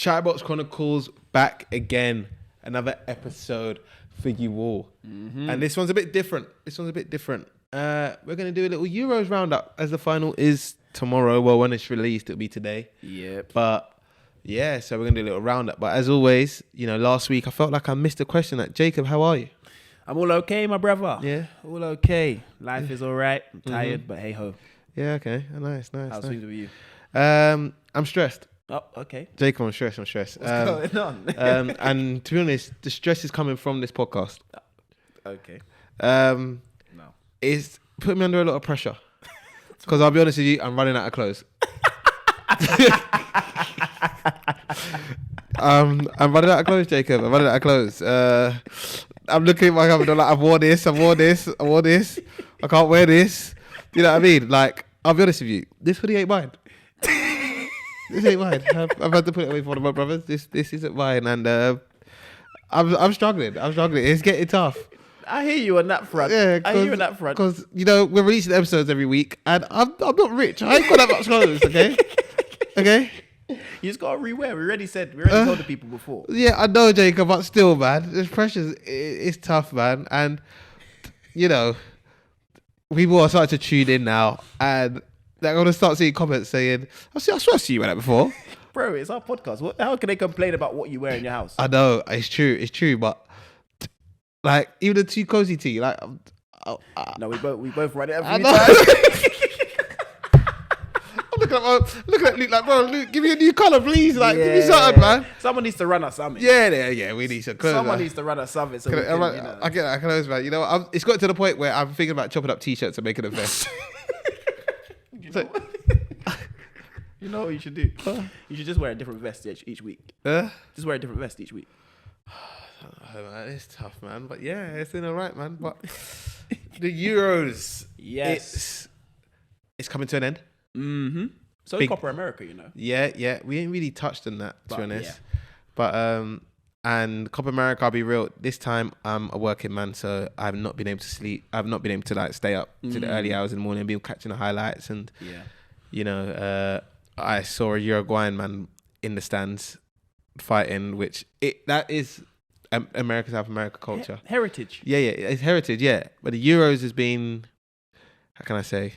Chatterbox Chronicles back again. Another episode for you all. Mm-hmm. And this one's a bit different. We're going to do a little Euros roundup as the final is tomorrow. Well, when it's released, it'll be today. Yep. But yeah, so we're going to do a little roundup. But as always, last week I felt like I missed a question. Like, Jacob, how are you? I'm all okay, my brother. Yeah. All okay. Life is all right. I'm tired, but hey ho. Yeah, okay. Nice. How's things with you? I'm stressed. Oh, okay. Jacob, I'm stressed. What's going on? And to be honest, the stress is coming from this podcast. Okay. No. It's put me under a lot of pressure. Because I'll be honest with you, I'm running out of clothes. I'm running out of clothes, Jacob. I'm running out of clothes. I'm looking at my cupboard like, I've worn this. I can't wear this. You know what I mean? Like, I'll be honest with you, this hoodie ain't mine. This ain't mine. I've had to put it away for one of my brothers. This isn't mine, and I'm struggling. It's getting tough. I hear you on that front. Yeah, because we're releasing episodes every week, and I'm not rich. I ain't got that much clothes. Okay. You just gotta rewear. We already told the people before. Yeah, I know, Jacob, but still, man, this pressure is tough, man, and people are starting to tune in now, and they're gonna start seeing comments saying, I swear I see you wear that before. Bro, it's our podcast. How can they complain about what you wear in your house? I know, it's true, but like even the too cozy tee, like no, we both run it every time. I'm looking at Luke like, bro, Luke, give me a new colour, please. Like, give me something, man. Someone needs to run us something. Yeah, we need some clothes. Someone needs to run us something. So I get that clothes, man. It's got to the point where I'm thinking about chopping up t-shirts and making a vest. You know what you should do? You should just wear a different vest each week. Just wear a different vest each week. Oh, man, it's tough, man. But yeah, it's been all right, man. But the Euros, yes, it's coming to an end. Mm-hmm. So is Copa America, Yeah. We ain't really touched on that, to be honest. Yeah. But and Copa America, I'll be real. This time I'm a working man, so I've not been able to sleep. I've not been able to like stay up to the early hours in the morning, been catching the highlights, and I saw a Uruguayan man in the stands fighting, that is America, South America culture. Heritage. Yeah, it's heritage, yeah. But the Euros has been, how can I say?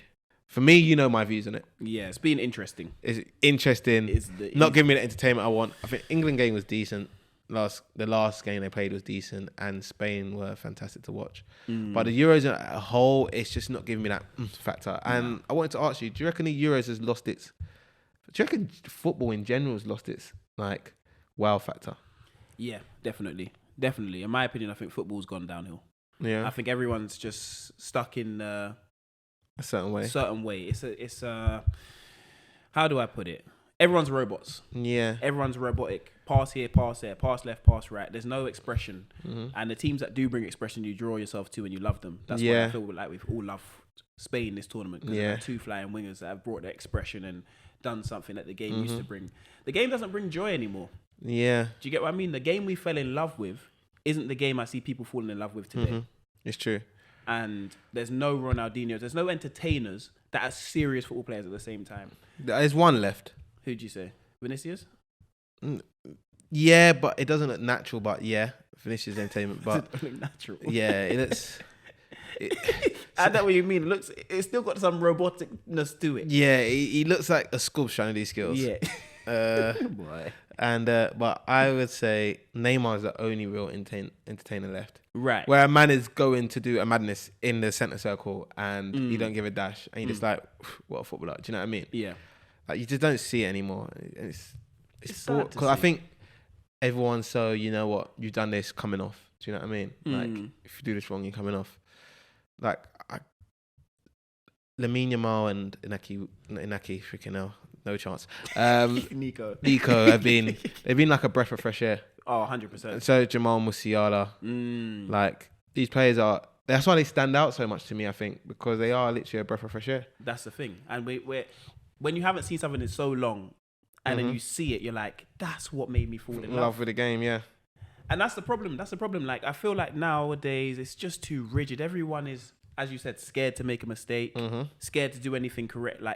For me, my views on it. Yeah, it's been interesting. It's interesting. Not giving me the entertainment I want. I think England game was decent. The last game they played was decent, and Spain were fantastic to watch. But the Euros as a whole, it's just not giving me that factor. And I wanted to ask you, do you reckon the Euros has lost its... Do you reckon football in general has lost its wow factor? Yeah, definitely. In my opinion, I think football's gone downhill. Yeah. I think everyone's just stuck in a certain way. It's how do I put it? Everyone's robots. Yeah. Everyone's robotic. Pass here, pass there, pass left, pass right. There's no expression. Mm-hmm. And the teams that do bring expression, you draw yourself to and you love them. That's why I feel like we've all loved Spain this tournament. Because there are two flying wingers that have brought the expression and done something that the game used to bring. The game doesn't bring joy anymore. Yeah. Do you get what I mean? The game we fell in love with isn't the game I see people falling in love with today. Mm-hmm. It's true. And there's no Ronaldinho. There's no entertainers that are serious football players at the same time. There's one left. Who'd you say? Vinicius? Yeah, but it doesn't look natural. But yeah, Vinicius entertainment. But it doesn't look natural. Yeah, it looks... I know what you mean. It's still got some roboticness to it. Yeah, he looks like a sculpture trying to do skills. Yeah. Boy. And but I would say Neymar's the only real entertainer left. Right. Where a man is going to do a madness in the centre circle and you don't give a dash and you're just like, what a footballer. Do you know what I mean? Yeah. Like you just don't see it anymore. It's sad because I think everyone's so, you know what, you've done this, coming off. Do you know what I mean? Like if you do this wrong, you're coming off. Like Lamine Yamal and Inaki, freaking hell, no chance. Nico they've been like a breath of fresh air. Oh, 100%. So Jamal Musiala, like these players that's why they stand out so much to me, I think, because they are literally a breath of fresh air. That's the thing. And when you haven't seen something in so long and then you see it, you're like, that's what made me fall in love with the game, yeah. And that's the problem. Like, I feel like nowadays it's just too rigid. Everyone is, as you said, scared to make a mistake, scared to do anything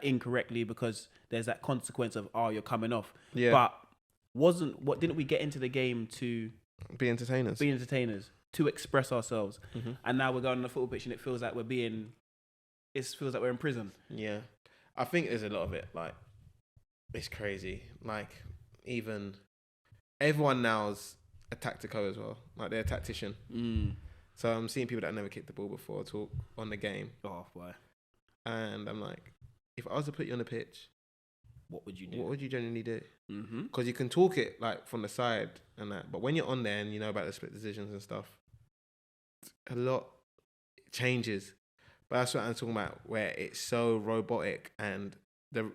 incorrectly because there's that consequence of, you're coming off. Yeah. But didn't we get into the game to be entertainers, to express ourselves, and now we're going on the football pitch and it feels like we're in prison. Yeah, I think there's a lot of it. Like, it's crazy. Like, even everyone now's a tactico as well. Like, they're a tactician. So I'm seeing people that never kicked the ball before talk on the game. Oh, boy. And I'm like, if I was to put you on the pitch, what would you do? What would you generally do? Because you can talk it like from the side and that, but when you're on there and you know about the split decisions and stuff, a lot changes. But that's what I'm talking about, where it's so robotic and the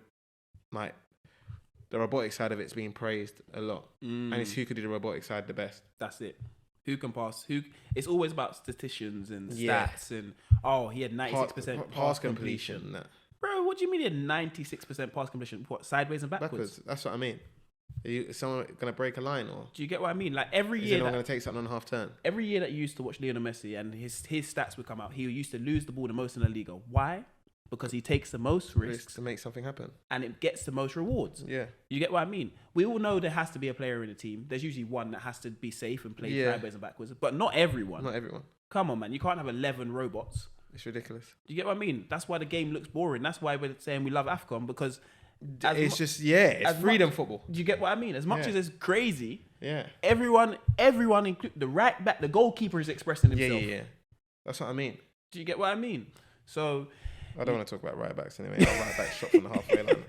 robotic side of it's being praised a lot, and it's who could do the robotic side the best. That's it. Who can pass? It's always about statisticians and stats and he had 96% pass completion. Nah. Bro, what do you mean he had 96% pass completion? What, sideways and backwards? That's what I mean. Is someone gonna break a line, or do you get what I mean? Like every year, is anyone gonna take something on a half turn? Every year that you used to watch Lionel Messi and his stats would come out, he used to lose the ball the most in the Liga. Why? Because he takes the most risks to make something happen, and it gets the most rewards. Yeah, you get what I mean. We all know there has to be a player in the team. There's usually one that has to be safe and play sideways and backwards, but not everyone. Not everyone. Come on, man. You can't have 11 robots. It's ridiculous. Do you get what I mean? That's why the game looks boring. That's why we're saying we love AFCON, because it's freedom football. Do you get what I mean? As much as it's crazy, yeah, everyone, including the right back, the goalkeeper is expressing himself. Yeah. That's what I mean. Do you get what I mean? So I don't want to talk about right backs anyway. Right back shot from the halfway line.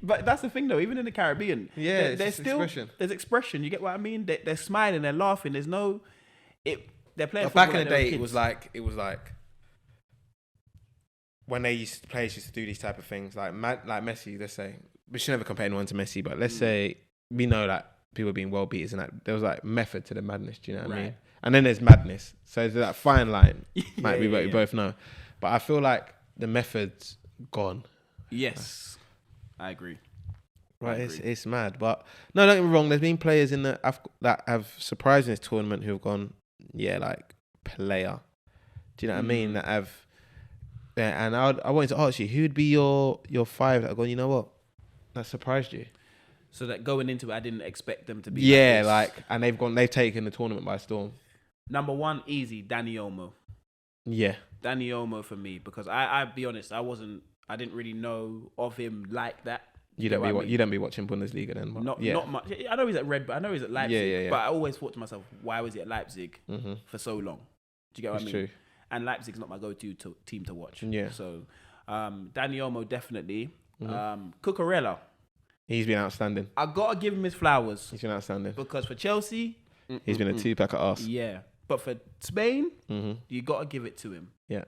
But that's the thing, though. Even in the Caribbean, there's still expression. There's expression. You get what I mean? They're smiling, they're laughing. There's no they're playing. But back in the day, it was like when players used to do these type of things, like Messi. Let's say we should never compare anyone to Messi, but let's say we know that people being world beaters and that there was like method to the madness. Do you know what I mean? And then there's madness. So there's that fine line. We both know, but I feel like the method's gone. Yes, I agree. Right, it's mad, but no, don't get me wrong. There's been players in that have surprised in this tournament who have gone, like player. Do you know what I mean? That have, and I wanted to ask you, who would be your five that have gone? You know what, that surprised you? So that going into it, I didn't expect them to be. Yeah, and they've taken the tournament by storm. Number one, easy, Dani Olmo. Yeah, Dani Olmo for me, because I'll be honest, I didn't really know of him like that. You don't be watching Bundesliga then. Not much. I know he's at Red Bull. I know he's at Leipzig. Yeah. But I always thought to myself, why was he at Leipzig for so long? Do you get what I mean? True. And Leipzig's not my go-to team to watch. Yeah. So, Dani Olmo definitely. Cucurella. He's been outstanding. I gotta give him his flowers. He's been outstanding. Because for Chelsea, he's been a two-pack of arse. Yeah. But for Spain, you gotta give it to him. Yeah.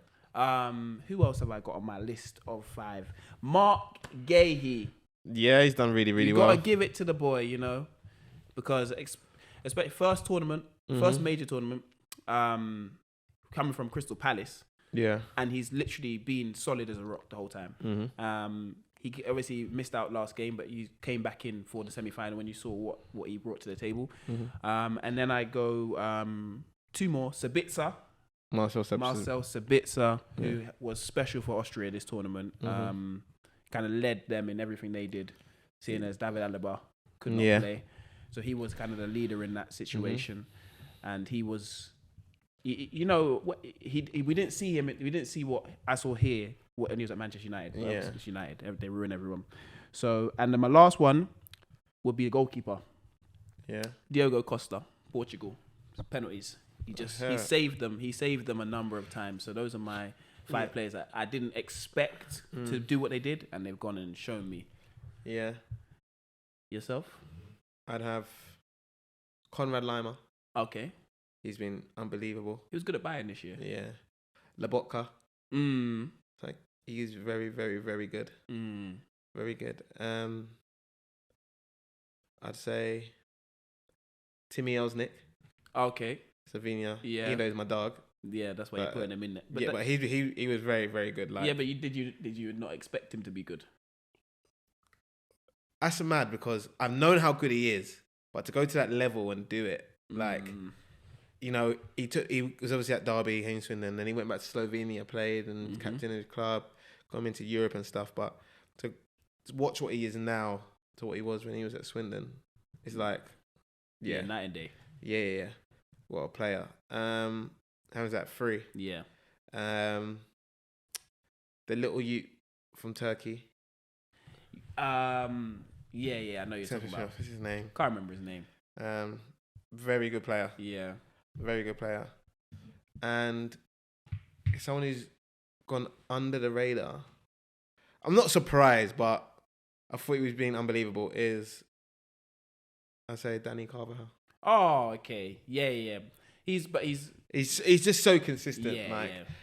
Who else have I got on my list of 5? Mark Gahey. Yeah, he's done really, really well. You gotta give it to the boy, because especially first major tournament, coming from Crystal Palace. Yeah, and he's literally been solid as a rock the whole time. He obviously missed out last game, but he came back in for the semi-final when you saw what he brought to the table. And then I go 2 more, Sabitzer. Marcel Sabitzer, who was special for Austria this tournament. Kind of led them in everything they did, seeing as David Alaba could not play. So he was kind of the leader in that situation. And he was, we didn't see him. We didn't see what I saw here when he was at Manchester United. Manchester United, they ruined everyone. So, and then my last one would be the goalkeeper. Yeah. Diogo Costa, Portugal. Penalties. He saved them. He saved them a number of times. So those are my 5 players that I didn't expect to do what they did, and they've gone and shown me. Yeah. Yourself? I'd have Konrad Laimer. Okay. He's been unbelievable. He was good at Bayern this year. Yeah. Lobotka. He's very, very, very good. Very good. I'd say Timmy Elsnick. Okay. Slovenia. Yeah. He knows my dog. Yeah, that's why you're putting him in there. But he was very, very good. But did you not expect him to be good? That's mad, because I've known how good he is, but to go to that level and do it, he was obviously at Derby, Hainswin, and then he went back to Slovenia, played and captain of his club, got him into Europe and stuff. But to watch what he is now, to what he was when he was at Swindon. It's like, night and day. Yeah. What a player. How was that? 3. Yeah. The little Ute from Turkey. Yeah, I know you're talking about. What's his name? Can't remember his name. Very good player. Yeah. Very good player. And someone who's gone under the radar. I'm not surprised, but I thought he was being unbelievable. I say Danny Carvajal. Oh, okay. Yeah. He's just so consistent.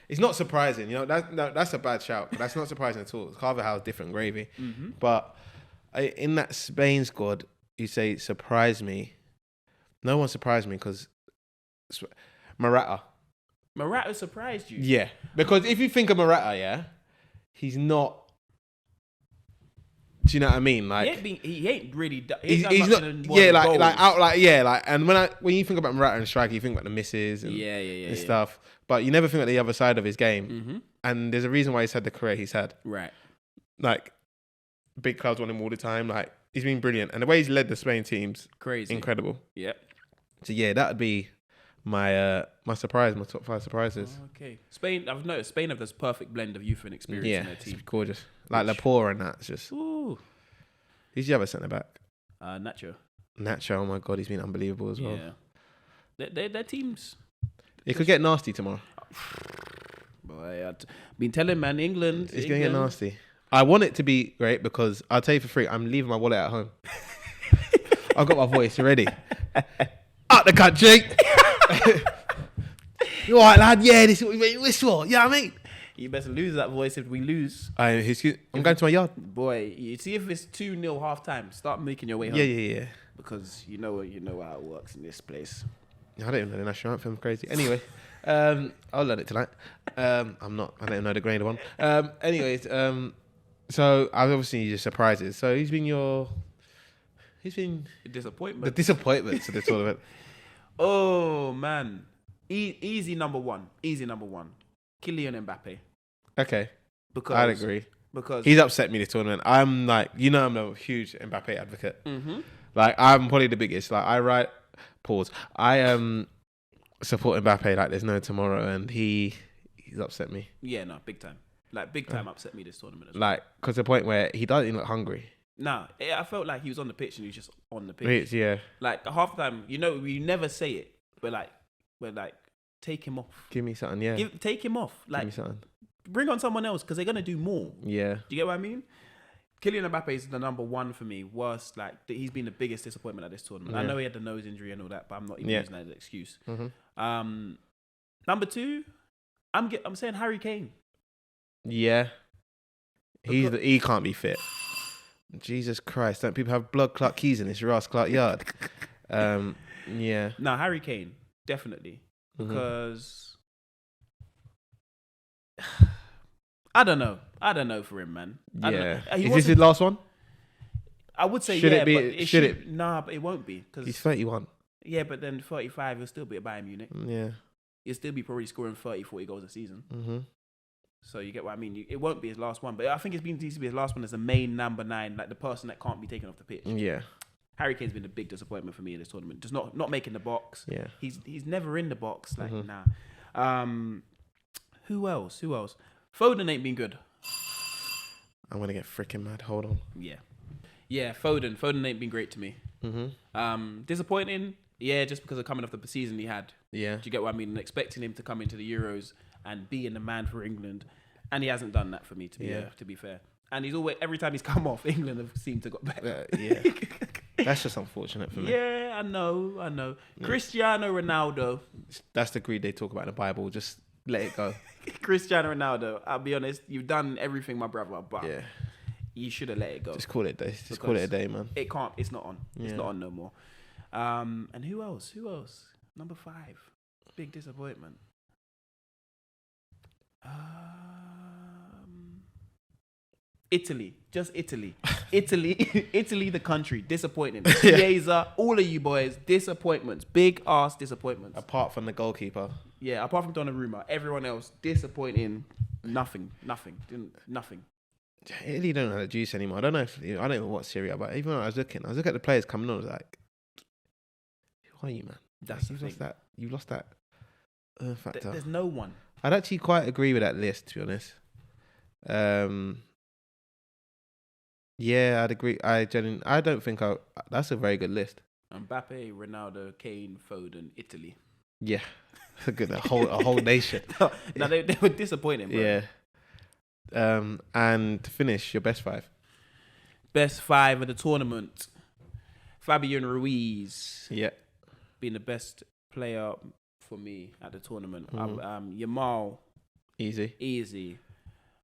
It's not surprising. You know, that's a bad shout. But that's not surprising at all. Carvajal's different gravy. Mm-hmm. But in that Spain squad, you say surprised me. No one surprised me because Morata surprised you. Yeah, because if you think of Morata, he's not. Do you know what I mean? Like he ain't really. He's not. And when you think about Morata and striker, you think about the misses and stuff. But you never think about the other side of his game. Mm-hmm. And there's a reason why he's had the career he's had. Right. Like big clubs want him all the time. Like he's been brilliant, and the way he's led the Spain team's crazy, incredible. Yeah. So that would be my surprise, my top 5 surprises. Oh, okay. I've noticed Spain have this perfect blend of youth and experience in their team. It's gorgeous. Like Laporte and that. It's just. Ooh. Who's the other centre back? Nacho. Oh my God, he's been unbelievable as well. Yeah. Their teams. It could get nasty tomorrow. Boy, I've been telling man, England. It's going to get nasty. I want it to be great because I'll tell you for free, I'm leaving my wallet at home. I've got my voice ready. Out the country. You all right, lad? Yeah, this is what we make whistle. Yeah, I mean. You better lose that voice if we lose. I'm going to my yard. Boy, you see if it's 2-0 half time, start making your way home. Yeah. Because you know how it works in this place. I don't even know the national anthem. Crazy. Anyway, I'll learn it tonight. I don't know the grade one. Anyways, so I obviously just surprises. So he's been a disappointment. The disappointment to the tournament. Oh man, easy number one. Kylian Mbappe. Okay, because I'd agree. Because he's upset me this tournament. I'm like, I'm a huge Mbappe advocate. Mm-hmm. Like I'm probably the biggest. Like I support Mbappe like there's no tomorrow, and he's upset me. Yeah, no, big time. Like big time upset me this tournament as well. Like, cause the point where he doesn't look hungry. Nah, I felt like he was on the pitch and he was just on the pitch. Yeah. Like half the time, we never say it, but like, take him off. Give me something, yeah. Take him off. Like, give me something. Bring on someone else because they're gonna do more. Yeah. Do you get what I mean? Kylian Mbappe is the number one for me. Worst, he's been the biggest disappointment at this tournament. Yeah. I know he had the nose injury and all that, but I'm not even using that as an excuse. Mm-hmm. Number 2, I'm saying Harry Kane. Yeah. He can't be fit. Jesus Christ! Don't people have blood clot keys in this Ross Clark yard? Yeah. No, Harry Kane definitely because I don't know for him, man. Yeah. Is this his last one? I would say should yeah, it be, but it should it? Nah, but it won't be because he's 31. Yeah, but then 35, he'll still be at Bayern Munich. Yeah. He'll still be probably scoring 30, 40 goals a season. Mm-hmm. So you get what I mean. It won't be his last one, but I think needs to be his last one as the main number 9, like the person that can't be taken off the pitch. Yeah. Harry Kane's been a big disappointment for me in this tournament. Just not making the box. Yeah. He's never in the box. Like nah. Who else? Foden ain't been good. I'm gonna get freaking mad. Hold on. Yeah. Foden ain't been great to me. Mm-hmm. Disappointing. Yeah, just because of coming off the season he had. Yeah. Do you get what I mean? And expecting him to come into the Euros and being the man for England, and he hasn't done that for me to be fair. And he's always every time he's come off, England have seemed to got better. Yeah. That's just unfortunate for me. Yeah, I know. Yeah. Cristiano Ronaldo. That's the greed they talk about in the Bible. Just let it go. Cristiano Ronaldo. I'll be honest, you've done everything, my brother, but you should have let it go. Just call it a day. Just call it a day, man. It can't. It's not on. It's not on no more. And who else? Number 5. Big disappointment. Italy. Just Italy. Italy, the country. Disappointing. Chiesa, all of you boys, disappointments. Big ass disappointments. Apart from the goalkeeper. Yeah, apart from Donnarumma. Everyone else, disappointing. Nothing. Italy don't have the juice anymore. I don't know if I don't even watch Syria, but even when I was looking at the players coming on. I was like, who are you, man? That's like, you lost that factor. There's no one. I'd actually quite agree with that list, to be honest. Yeah, I'd agree. I don't think that's a very good list. Mbappe, Ronaldo, Kane, Foden, Italy. Yeah, good. A whole nation. No, they were disappointing, bro. Yeah. And to finish, your best 5. Best 5 of the tournament. Fabian Ruiz. Yeah. Being the best player for me at the tournament. Yamal. Easy.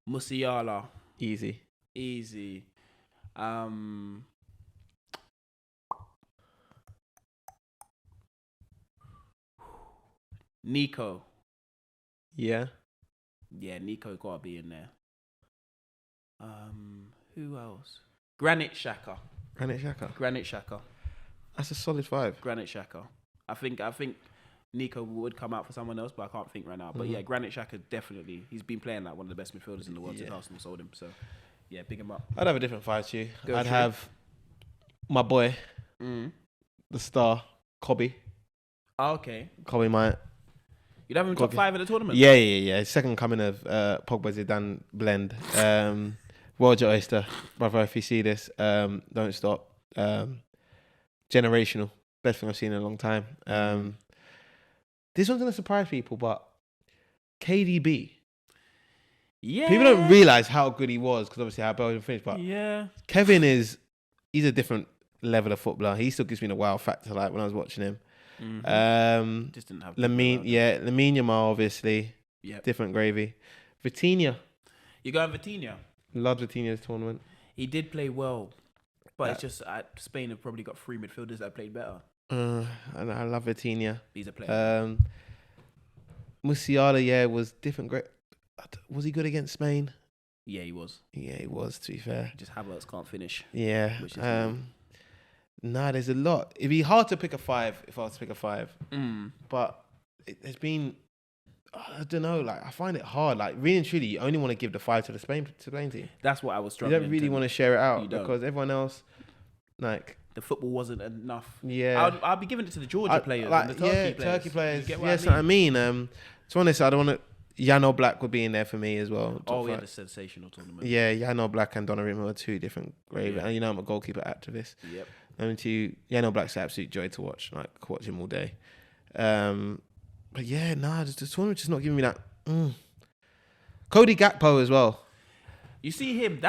Musiala. Easy. Nico. Yeah. Yeah, Nico gotta be in there. Who else? Granit Xhaka. That's a solid 5. Granit Xhaka. I think Nico would come out for someone else, but I can't think right now. But yeah, Granit Xhaka definitely. He's been playing like one of the best midfielders in the world since Arsenal sold him. So yeah, big him up. I'd have a different 5 to you. I'd have my boy, the star, Kobe. Oh, okay. Kobe might. You'd have him top 5 in the tournament? Yeah. Second coming of Pogba Zidane blend. Roger Oyster, brother, if you see this, don't stop. Generational. Best thing I've seen in a long time. This one's going to surprise people, but KDB. Yeah. People don't realise how good he was, because obviously how Belgium finished, but Kevin he's a different level of footballer. He still gives me the wow factor, like when I was watching him. Just didn't have Lamine Yamal, obviously. Yep. Different gravy. Vitinha. You going Vitinha? Loved Vitinha's tournament. He did play well, but it's just Spain have probably got 3 midfielders that played better. And I love Vitinha. He's a player. Musiala, was different. Great. Was he good against Spain? Yeah, he was. Yeah, he was, to be fair. Just Havertz can't finish. Yeah. There's a lot. It'd be hard to pick a 5 if I was to pick a 5. But there's been, I don't know, like I find it hard. Like really and truly, you only want to give the 5 to the Spain team. That's what I was struggling. You don't really want to share it out because everyone else, like the football wasn't enough. Yeah, I'll be giving it to the Georgia players like, and the Turkey players. Turkey players. You get What I mean. To be honest, I don't want to. Yano Black would be in there for me as well. We had a sensational tournament. Yeah, Yano Black and Donnarumma are 2 different grades. And I'm a goalkeeper activist. Yep. Yano Black's an absolute joy to watch. Like watch him all day. But yeah, the tournament's just not giving me that. Cody Gakpo as well. You see him?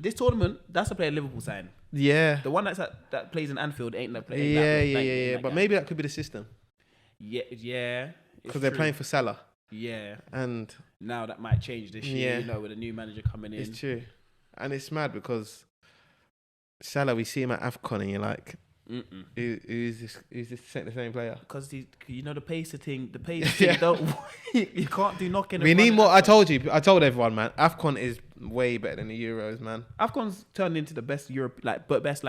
This tournament. That's a player Liverpool signed. Yeah. The one that plays in Anfield ain't that player. Yeah. But maybe that could be the system. Yeah. Because they're playing for Salah. Yeah. And now that might change this year, with a new manager coming in. It's true. And it's mad because Salah, we see him at AFCON and you're like, who's this the same player? Because the pacer thing, you can't do knocking. We need more. I told everyone, man, AFCON is way better than the Euros, man. AFCON's turned into the best best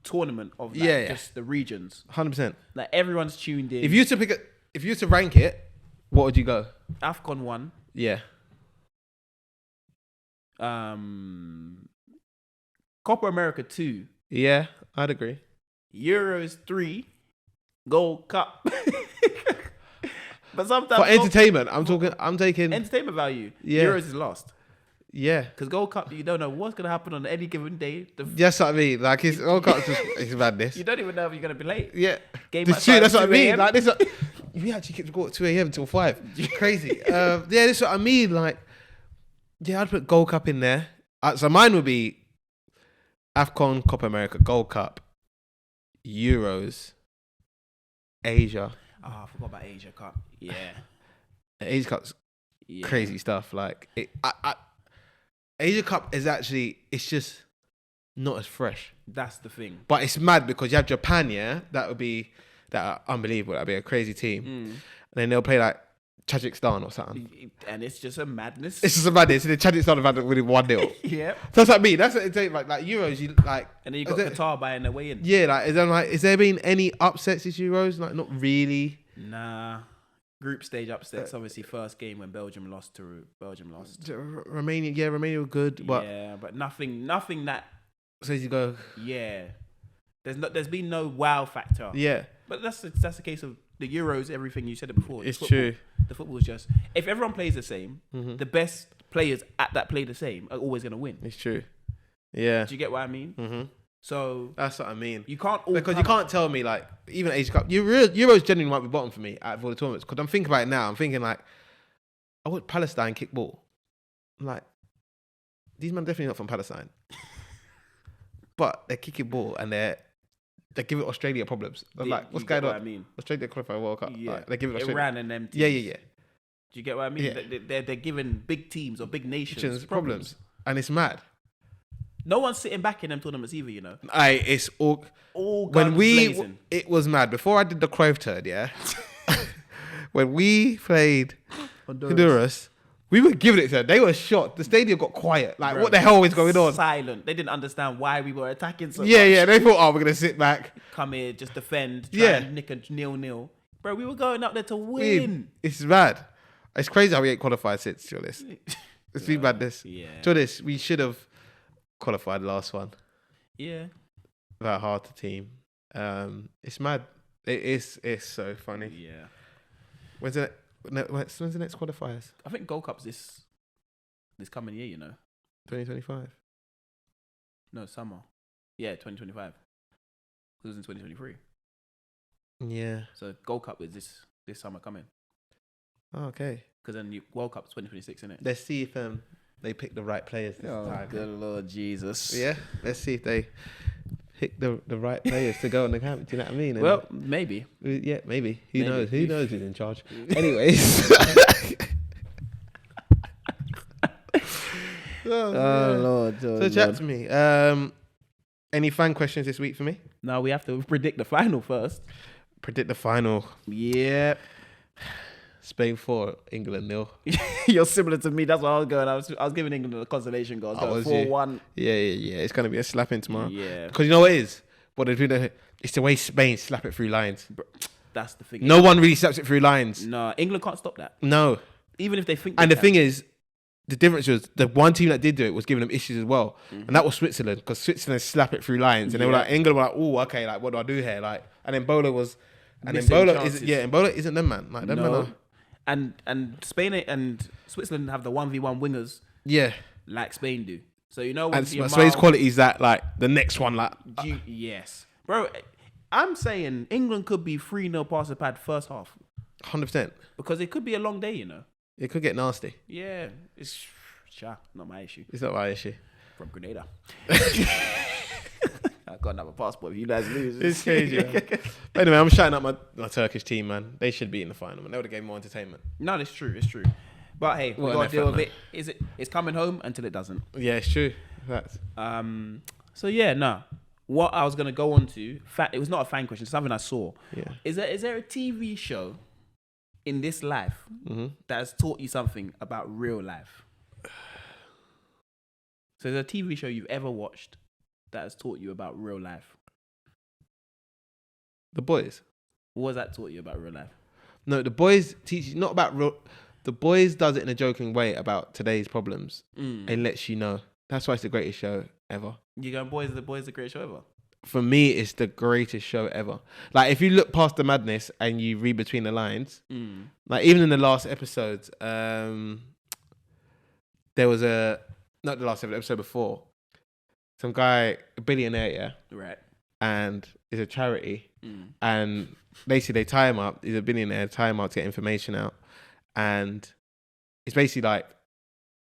tournament of just the regions. 100%. Like everyone's tuned in. If you were to rank it, what would you go? AFCON 1. Yeah. Copa America 2. Yeah, I'd agree. Euros 3. Gold Cup. But sometimes for entertainment, I'm taking entertainment value. Yeah. Euros is lost. Yeah, because Gold Cup, you don't know what's gonna happen on any given day. That's what I mean. Like it's Gold Cup, it's madness. You don't even know if you're gonna be late. Yeah, That's what I mean. Like this, we actually kept to go at 2 a.m. until 5. Crazy. This is what I mean. Like, I'd put Gold Cup in there. So mine would be AFCON, Copa America, Gold Cup, Euros, Asia. Oh, I forgot about Asia Cup. Yeah, Asia Cup's crazy stuff. Like Asia Cup is actually, it's just not as fresh. That's the thing. But it's mad because you have Japan, that would be unbelievable. That'd be a crazy team. And then they'll play like Tajikistan or something. And it's just a madness. It's just a madness. And then Tajikistan have had winning 1-0. Yeah. That's what I mean. That's what it takes. Like Euros, you like. And then you got Qatar buying their way in. Yeah, is there been any upsets this Euros? Like not really. Nah. Group stage upsets. Obviously, first game when Belgium lost. Romania were good, but but nothing that says you go. Yeah, there's been no wow factor. Yeah, but that's the case of the Euros. Everything you said it before. It's true. The football is just, if everyone plays the same, the best players at that play the same are always going to win. It's true. Yeah. Do you get what I mean? Mm-hmm. So that's what I mean. You can't you can't tell me like even Asia Cup. Euros genuinely might be bottom for me out of all the tournaments because I'm thinking about it now. I'm thinking like I watched Palestine kick ball. I'm like, these men definitely not from Palestine, but they're kicking ball and they give it Australia problems. I'm like, what's going on? I mean, Australia qualified World Cup. Yeah, like, they give it Australia. Iran and them teams. Yeah. Do you get what I mean? Yeah. They're giving big teams or big nations problems, and it's mad. No one's sitting back in them tournaments either, you know. It's all guns blazing. It was mad. Before I did the Crove turn, yeah. When we played Honduras, we were giving it to them. They were shocked. The stadium got quiet. Like, bro, what the hell is going on? Silent. They didn't understand why we were attacking so much. Yeah. They thought, we're gonna sit back, come here, just defend, try and nick a 0-0. Bro, we were going up there to win. It's mad. It's crazy how we ain't qualified since, to this. It's been madness. Yeah. To this, we should have qualified the last one. Yeah. That hard to team. It's mad. It's so funny. Yeah. When's the next qualifiers? I think Gold Cup's this coming year, you know. 2025. No, summer. Yeah, 2025. It was in 2023. Yeah. So Gold Cup is this summer coming. Oh, okay. Because then World Cup's 2026, isn't it? Let's see if they pick the right players this time. Good Lord Jesus. Yeah. Let's see if they pick the right players to go on the camp. Do you know what I mean? And well, maybe. Yeah, maybe. Who knows? Who knows who's in charge? Anyways. Lord. So chat to me. Any fan questions this week for me? No, we have to predict the final first. Predict the final. Yeah. Spain 4, England 0. You're similar to me. That's what I was going. I was giving England a consolation goal. I was going 4-1. Yeah. It's going to be a slapping tomorrow. Yeah. Because you know what it is? It's the way Spain slap it through lines. That's the thing. No one really slaps it through lines. No, England can't stop that. No. Even if they think And the thing is, the difference was the one team that did do it was giving them issues as well. Mm-hmm. And that was Switzerland, because Switzerland slap it through lines. And they were like, England were like, oh, okay, like, what do I do here? Like, and then Bola was... And then Bola isn't them, man. Like, them man are... And Spain and Switzerland have the 1v1 wingers. Yeah. Like Spain do. So, you know... And Spain's quality is that, like, the next one, like... Yes. Bro, I'm saying England could be 3-0 past the pad first half. 100%. Because it could be a long day, you know. It could get nasty. Yeah. It's not my issue. It's not my issue. From Grenada. I've got another passport if you guys lose. It's crazy. But anyway, I'm shouting out my Turkish team, man. They should be in the final, man. They would have gave more entertainment. No, it's true. But hey, we got to deal with it. It's coming home until it doesn't. Yeah, it's true. That's... So yeah, no. What I was gonna go on to, it was not a fan question, it's something I saw. Yeah. Is there a TV show in this life that has taught you something about real life? So there's a TV show you've ever watched that has taught you about real life? The Boys. What has that taught you about real life? No, The Boys teach you not about real... The Boys does it in a joking way about today's problems and lets you know. That's why it's the greatest show ever. You going, The Boys the greatest show ever? For me, it's the greatest show ever. Like, if you look past the madness and you read between the lines, like, even in the last episodes, there was not the last episode before, some guy, a billionaire, yeah? Right. And it's a charity. And basically, they tie him up. He's a billionaire, tie him up to get information out. And it's basically like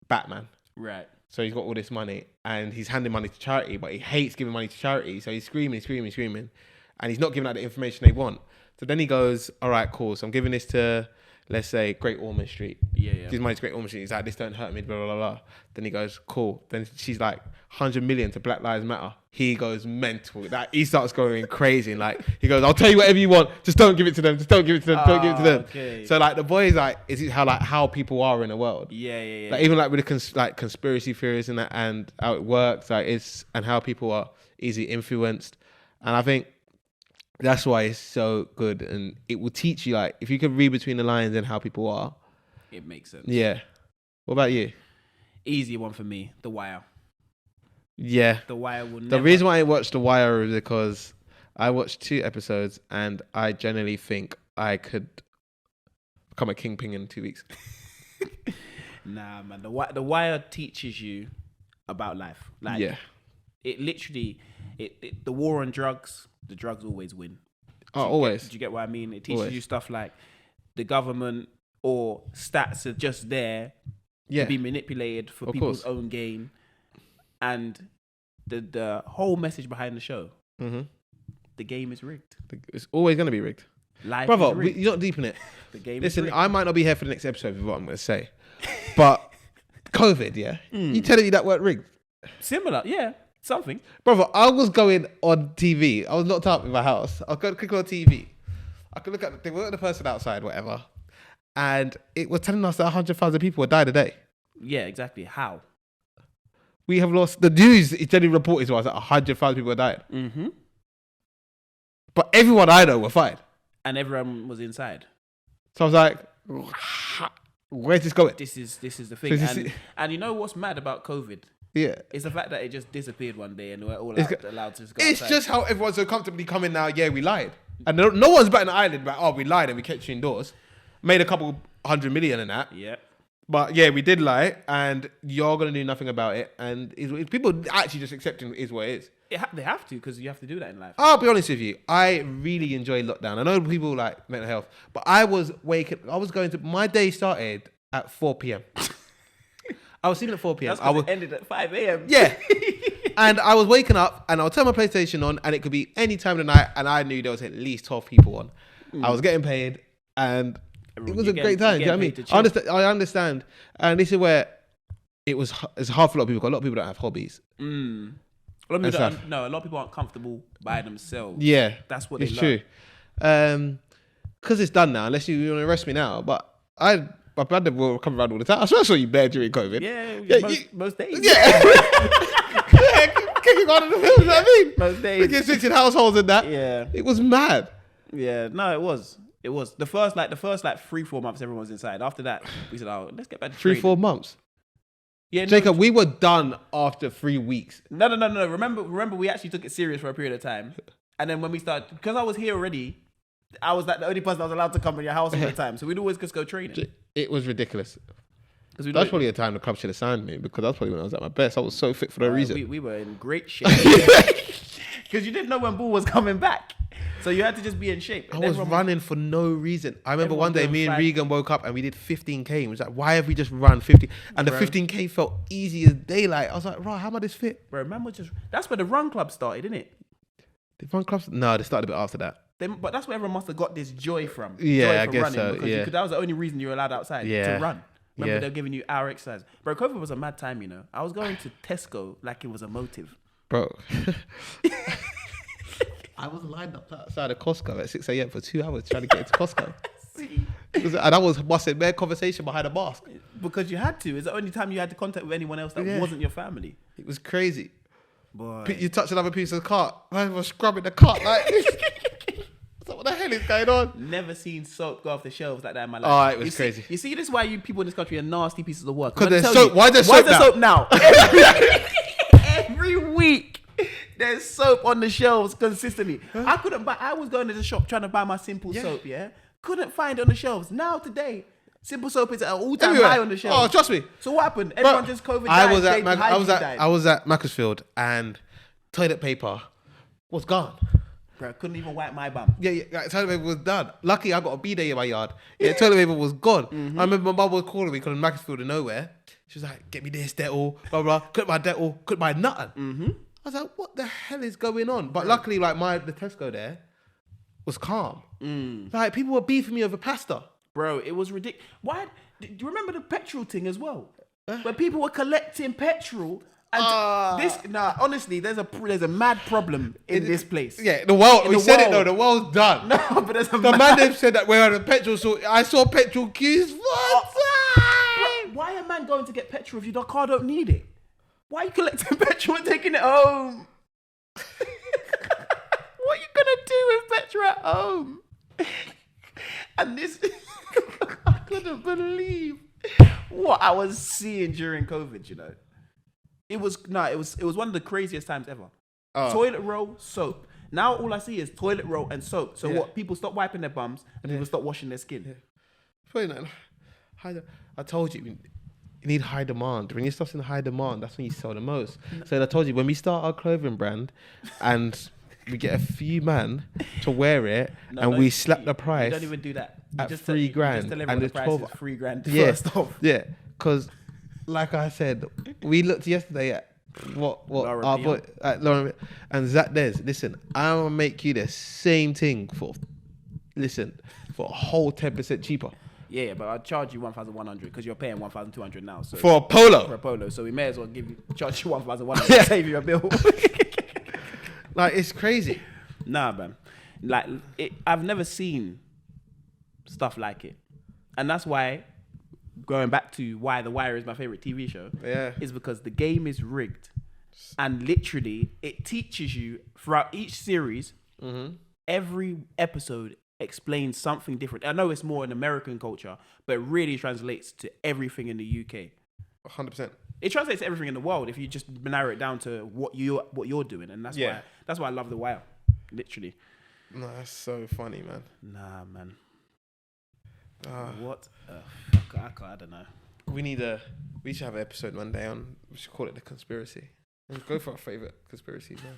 Batman. Right. So he's got all this money and he's handing money to charity, but he hates giving money to charity. So he's screaming. And he's not giving out the information they want. So then he goes, all right, cool. So I'm giving this to, let's say, Great Ormond Street. Yeah. Gives money to Great Ormond Street. He's like, this don't hurt me, blah, blah, blah, blah. Then he goes, cool. Then she's like, 100 million to Black Lives Matter. He goes mental. Like, he starts going crazy. And like, he goes, I'll tell you whatever you want. Just don't give it to them. Don't give it to them. Okay. So like, The Boys, like, is it how people are in the world? Yeah. Like, even like with the conspiracy theories and that, and how it works, like, and how people are easily influenced. And I think That's why it's so good, and it will teach you, like, if you can read between the lines and how people are. It makes sense. Yeah. What about you? Easy one for me. The Wire. Yeah. The Wire will never... The reason why I watched The Wire is because I watched 2 episodes, and I generally think I could become a kingpin in 2 weeks. Nah, man. The Wire teaches you about life. Like, yeah. It literally... the war on drugs... The drugs always win. Always. Do you get what I mean? It teaches always. you stuff like the government or stats are just there to be manipulated for people's own gain. And the whole message behind the show, the game is rigged. It's always going to be rigged. Life Brother, is rigged. you're not deep in it. The game Listen, is rigged. I might not be here for the next episode with what I'm going to say. But COVID, yeah? You telling me that weren't rigged? Similar, yeah. Something. Brother, I was going on TV. I was locked up in my house. I could click on TV. I could look at the person outside, whatever. And it was telling us that 100,000 people had died a day. Yeah, exactly. How? We have lost... The news is generally reported to us that 100,000 people had died. Mm-hmm. But everyone I know were fine. And everyone was inside. So I was like, where's this going? This is the thing. And you know what's mad about COVID? Yeah. It's the fact that it just disappeared one day and we're all allowed to just go It's outside. just how everyone's so comfortably coming now, yeah, we lied. And no one's batting an eyelid about, oh, we lied and we kept you indoors. Made a couple 100 million in that. Yeah. But yeah, we did lie and you're going to do nothing about it. And people actually just accepting it is what it is. They have to, because you have to do that in life. I'll be honest with you. I really enjoy lockdown. I know people like mental health, but my day started at 4 p.m. I was sleeping at 4 p.m. It ended at 5 a.m. Yeah. And I was waking up and I'll turn my PlayStation on and it could be any time of the night and I knew there was at least 12 people on. I was getting paid and it was a great time. Do you know what I mean? I understand. And this is where it's hard for a lot of people because a lot of people don't have hobbies. A lot of people aren't comfortable by themselves. Yeah. That's what they love. It's true. Because it's done now, unless you want to arrest me now. But my brother will come around all the time. I swear I saw you bare during COVID. Yeah, most days. Yeah. Kicking on in the film, you know what I mean? Most days. Freaking switching households and that. Yeah. It was mad. Yeah, no, it was. It was. The first 3-4 months everyone was inside. After that, we said, oh, let's get back to training. 3-4 months? Yeah, Jacob, we were done after 3 weeks. No. Remember, we actually took it serious for a period of time. And then when we started, because I was here already, I was like the only person that was allowed to come in your house all the time. So we'd always just go training. It was ridiculous. That's probably a time the club should have signed me because that's probably when I was at my best. I was so fit for no reason. We were in great shape. Because you didn't know when Ball was coming back. So you had to just be in shape. I was running for no reason. I remember one day me and Regan woke up and we did 15K. It was like, why have we just run 50? And the 15K felt easy as daylight. I was like, right, how am I this fit? Bro, man, that's where the run club started, isn't it? The run clubs? No, they started a bit after that. But that's where everyone must have got this joy from. Yeah, joy I from guess running, so. because that was the only reason you were allowed outside to run. Remember, they were giving you hour exercise. Bro, COVID was a mad time, you know. I was going to Tesco like it was a motive. Bro. I was lined up outside of Costco at 6 a.m. for 2 hours trying to get into Costco. And I was busting bare conversation behind a mask. Because you had to. It's the only time you had to contact with anyone else that wasn't your family. It was crazy. Boy. You touch another piece of the cart. I was scrubbing the cart like what the hell is going on? Never seen soap go off the shelves like that in my life. Oh, it was crazy. You see, this is why you people in this country are nasty pieces of work. Because there's soap. Why is there soap now? Every week, there's soap on the shelves consistently. I was going to the shop trying to buy my Simple soap, couldn't find it on the shelves. Now, today, Simple soap is at an all-time high on the shelves. Oh, trust me. So what happened? Everyone just COVID died. I was at Macclesfield and toilet paper was gone. Bro, I couldn't even wipe my bum. Yeah, toilet paper was done. Lucky I got a bidet in my yard. Yeah, toilet paper was gone. I remember my mum was calling me because Macclesfield of nowhere. She was like, get me this Dettol, blah, blah. Couldn't buy Dettol, couldn't buy nothing. I was like, what the hell is going on? But luckily, like the Tesco there was calm. Like people were beefing me over pasta. Bro, it was ridiculous. Why? Do you remember the petrol thing as well? Where people were collecting petrol. And honestly, there's a mad problem in this place. Yeah, the world. We said it though. The world's done. No, but there's the man said that we're at a petrol. So I saw petrol queues. Why a man going to get petrol if your car don't need it? Why are you collecting petrol and taking it home? What are you gonna do with watcher at home. And this, I couldn't believe what I was seeing during COVID, you know. It was one of the craziest times ever. Toilet roll, soap. Now all I see is toilet roll and soap. So what? People stop wiping their bums and people stop washing their skin. I told you, you need high demand. When your stuff's in high demand, that's when you sell the most. So I told you, when we start our clothing brand and we get a few man to wear it we slap the price. You don't even do that. At $3,000. Just tell everyone the price is $3,000 first off. Yeah, because like I said, we looked yesterday at what our boy at Lauren and Zach Des. Listen, I'm gonna make you the same thing for a whole 10% cheaper. Yeah, but I'll charge you 1,100 because you're paying 1,200 now. So for a polo. For a polo, so we may as well charge you 1,100 to save you a bill. Like, it's crazy. Nah, man. Like, I've never seen stuff like it, and that's why. Going back to why The Wire is my favorite TV show, is because the game is rigged, and literally it teaches you throughout each series. Every episode explains something different. I know it's more an American culture, but it really translates to everything in the UK. 100%. It translates to everything in the world if you just narrow it down to what you're doing, and that's why I love The Wire. Literally. No, that's so funny, man. Nah, man. What a fuck? I don't know. We should have an episode one day on. We should call it The Conspiracy. Let's go for our favorite conspiracies, man.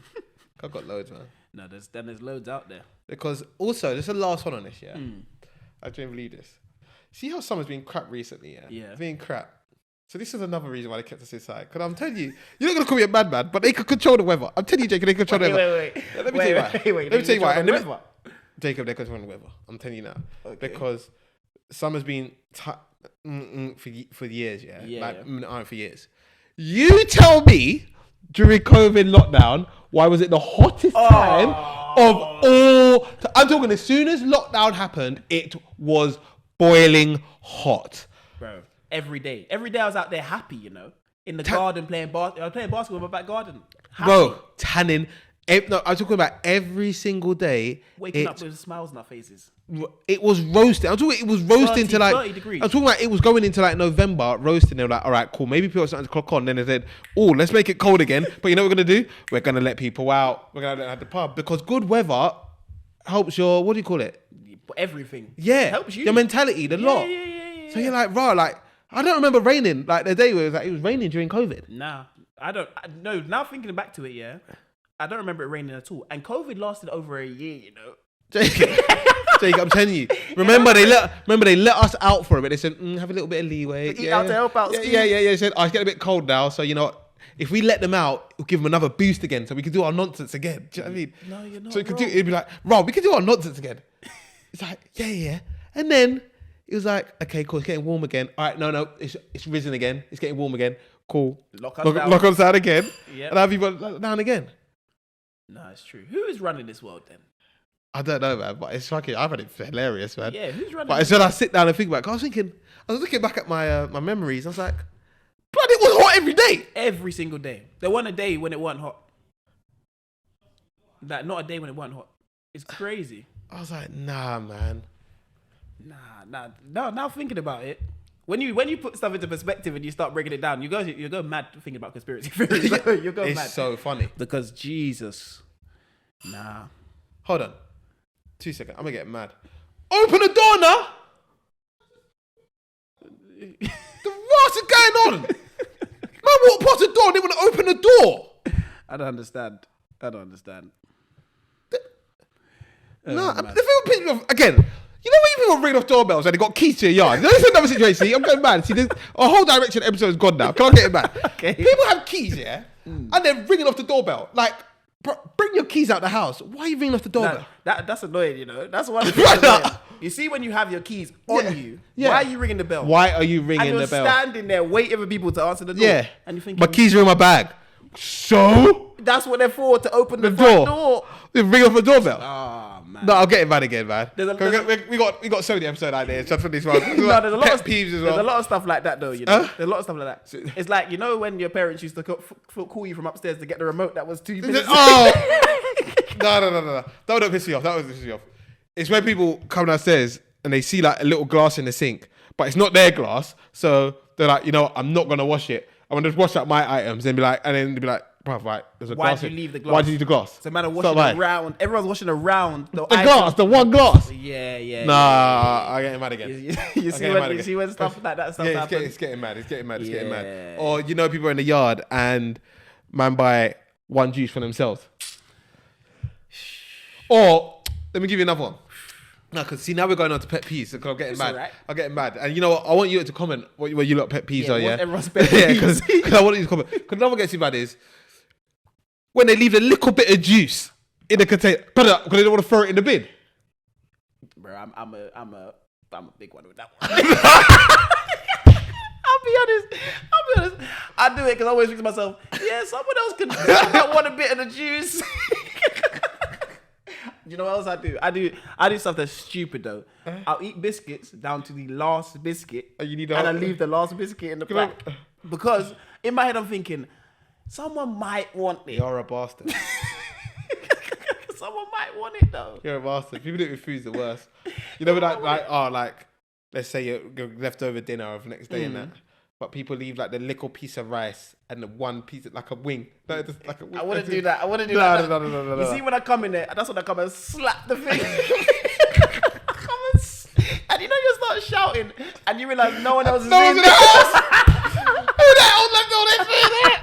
I've got loads, man. No, there's loads out there. Because also, this is the last one on this, yeah. I don't believe this. See how summer's been crap recently, yeah. Yeah. Being crap. So this is another reason why they kept us inside. Because I'm telling you, you're not gonna call me a madman, but they could control the weather. I'm telling you, Jacob, they control the weather. Wait. Let me tell you why. Jacob, they're controlling the weather. I'm telling you now. Okay. Because summer's been for years, for years. You tell me during COVID lockdown, why was it the hottest time of all? I'm talking as soon as lockdown happened, it was boiling hot, bro. Every day I was out there happy, you know, in the garden playing basketball in my back garden. Happy. Bro, tanning. No, I'm talking about every single day. Waking up with smiles on our faces. It was roasting. I'm talking. It was roasting 30, to like 30 degrees. I'm talking about. It was going into like November, roasting. They were like, all right, cool. Maybe people are starting to clock on. Then they said, oh, let's make it cold again. But you know what we're gonna do? We're gonna let people out. We're gonna let the pub because good weather helps your what do you call it? Everything. Yeah, it helps you. Your mentality, the lot. Yeah. So you're like, raw. Like I don't remember raining. Like the day where it was raining during COVID. Nah, I don't. No, now thinking back to it, yeah. I don't remember it raining at all. And COVID lasted over a year, you know. Jacob, I'm telling you. Remember they let us out for a bit. They said, have a little bit of leeway. Out to help out. Yeah. They said, it's getting a bit cold now, so you know what? If we let them out, we'll give them another boost again, so we can do our nonsense again. Do you know what I mean? No, you're not. So it'd be like, Rob, we can do our nonsense again. It's like, yeah. And then it was like, okay, cool, it's getting warm again. All right, no, it's risen again. It's getting warm again. Cool. Lock us down again. Yep. And have people down again. No, it's true. Who is running this world then? I don't know, man, but it's fucking. I find it hilarious, man. Yeah, who's running? But when I sit down and think about it, I was looking back at my my memories. I was like, blood, it was hot every day. Every single day. There wasn't a day when it wasn't hot. Like, not a day when it wasn't hot. It's crazy. I was like, nah, man. Nah. Now thinking about it, when you put stuff into perspective and you start breaking it down, you go mad thinking about conspiracy theories. You go mad. It's so funny because Jesus. Nah. Hold on. 2 seconds. I'm gonna get mad. Open the door now. What's going on? Man walked past the door and they want to open the door. I don't understand. No, the thing with again. You know when you people ring off doorbells and they got keys to your yard? This is another situation. See, I'm going mad. See, a whole direction episode is gone now. Can I get it back? Okay. People have keys, yeah, and they're ringing off the doorbell. Like, bring your keys out the house. Why are you ringing off the doorbell? That's annoying, you know. That's one of the things. You see, when you have your keys on you, why are you ringing the bell? Why are you ringing the bell? And you're standing there waiting for people to answer the door. Yeah. And you think my keys are in my bag. So that's what they're for, to open the front door. They ring off the doorbell. Oh man. No, I'll get it mad again, man. We got so many episodes out there just for this one. No, there's a lot of peeves as well. There's a lot of stuff like that though, you know. There's a lot of stuff like that. It's like, you know, when your parents used to call you from upstairs to get the remote that was 2 minutes. No. Don't piss me off. That was piss me off. It's when people come downstairs and they see like a little glass in the sink, but it's not their glass. So they're like, you know, I'm not gonna wash it. I'm gonna just wash out my items and be like, bruv, right, there's a Why glass. did you leave the glass? Why did you leave the glass? So man are washing around. Everyone's washing around the glass, the one glass. Yeah. Nah, I'm getting mad again. You see when stuff like that happens? It's getting mad. It's getting mad. Or you know, people are in the yard and man buy one juice for themselves. Or let me give you another one. No, because see, now we're going on to pet peeves. So I'm getting mad. Right. I'm getting mad. And you know what? I want you to comment what you lot pet peeves are, yeah? Everyone's pet peeves. Because I want you to comment. Because another one gets you mad is when they leave a little bit of juice in the container because they don't want to throw it in the bin. Bro, I'm a big one with that one. I'll be honest. I do it because I always think to myself, yeah, someone else could want a bit of the juice. You know what else I do? I do stuff that's stupid though. I'll eat biscuits down to the last biscuit, and I leave the last biscuit in the pack because in my head I'm thinking someone might want it. You're a bastard. Someone might want it though. You're a bastard. People do it with food's the worst. You know, like let's say you're leftover dinner of the next day and that. But people leave like the little piece of rice and the one piece of, like a wing. No, just like a wing. I wouldn't do that. No. You see when I come in there, that's when I come and slap the thing. And you know you start shouting and you realise no one else is in the house. Who the hell left all this food there?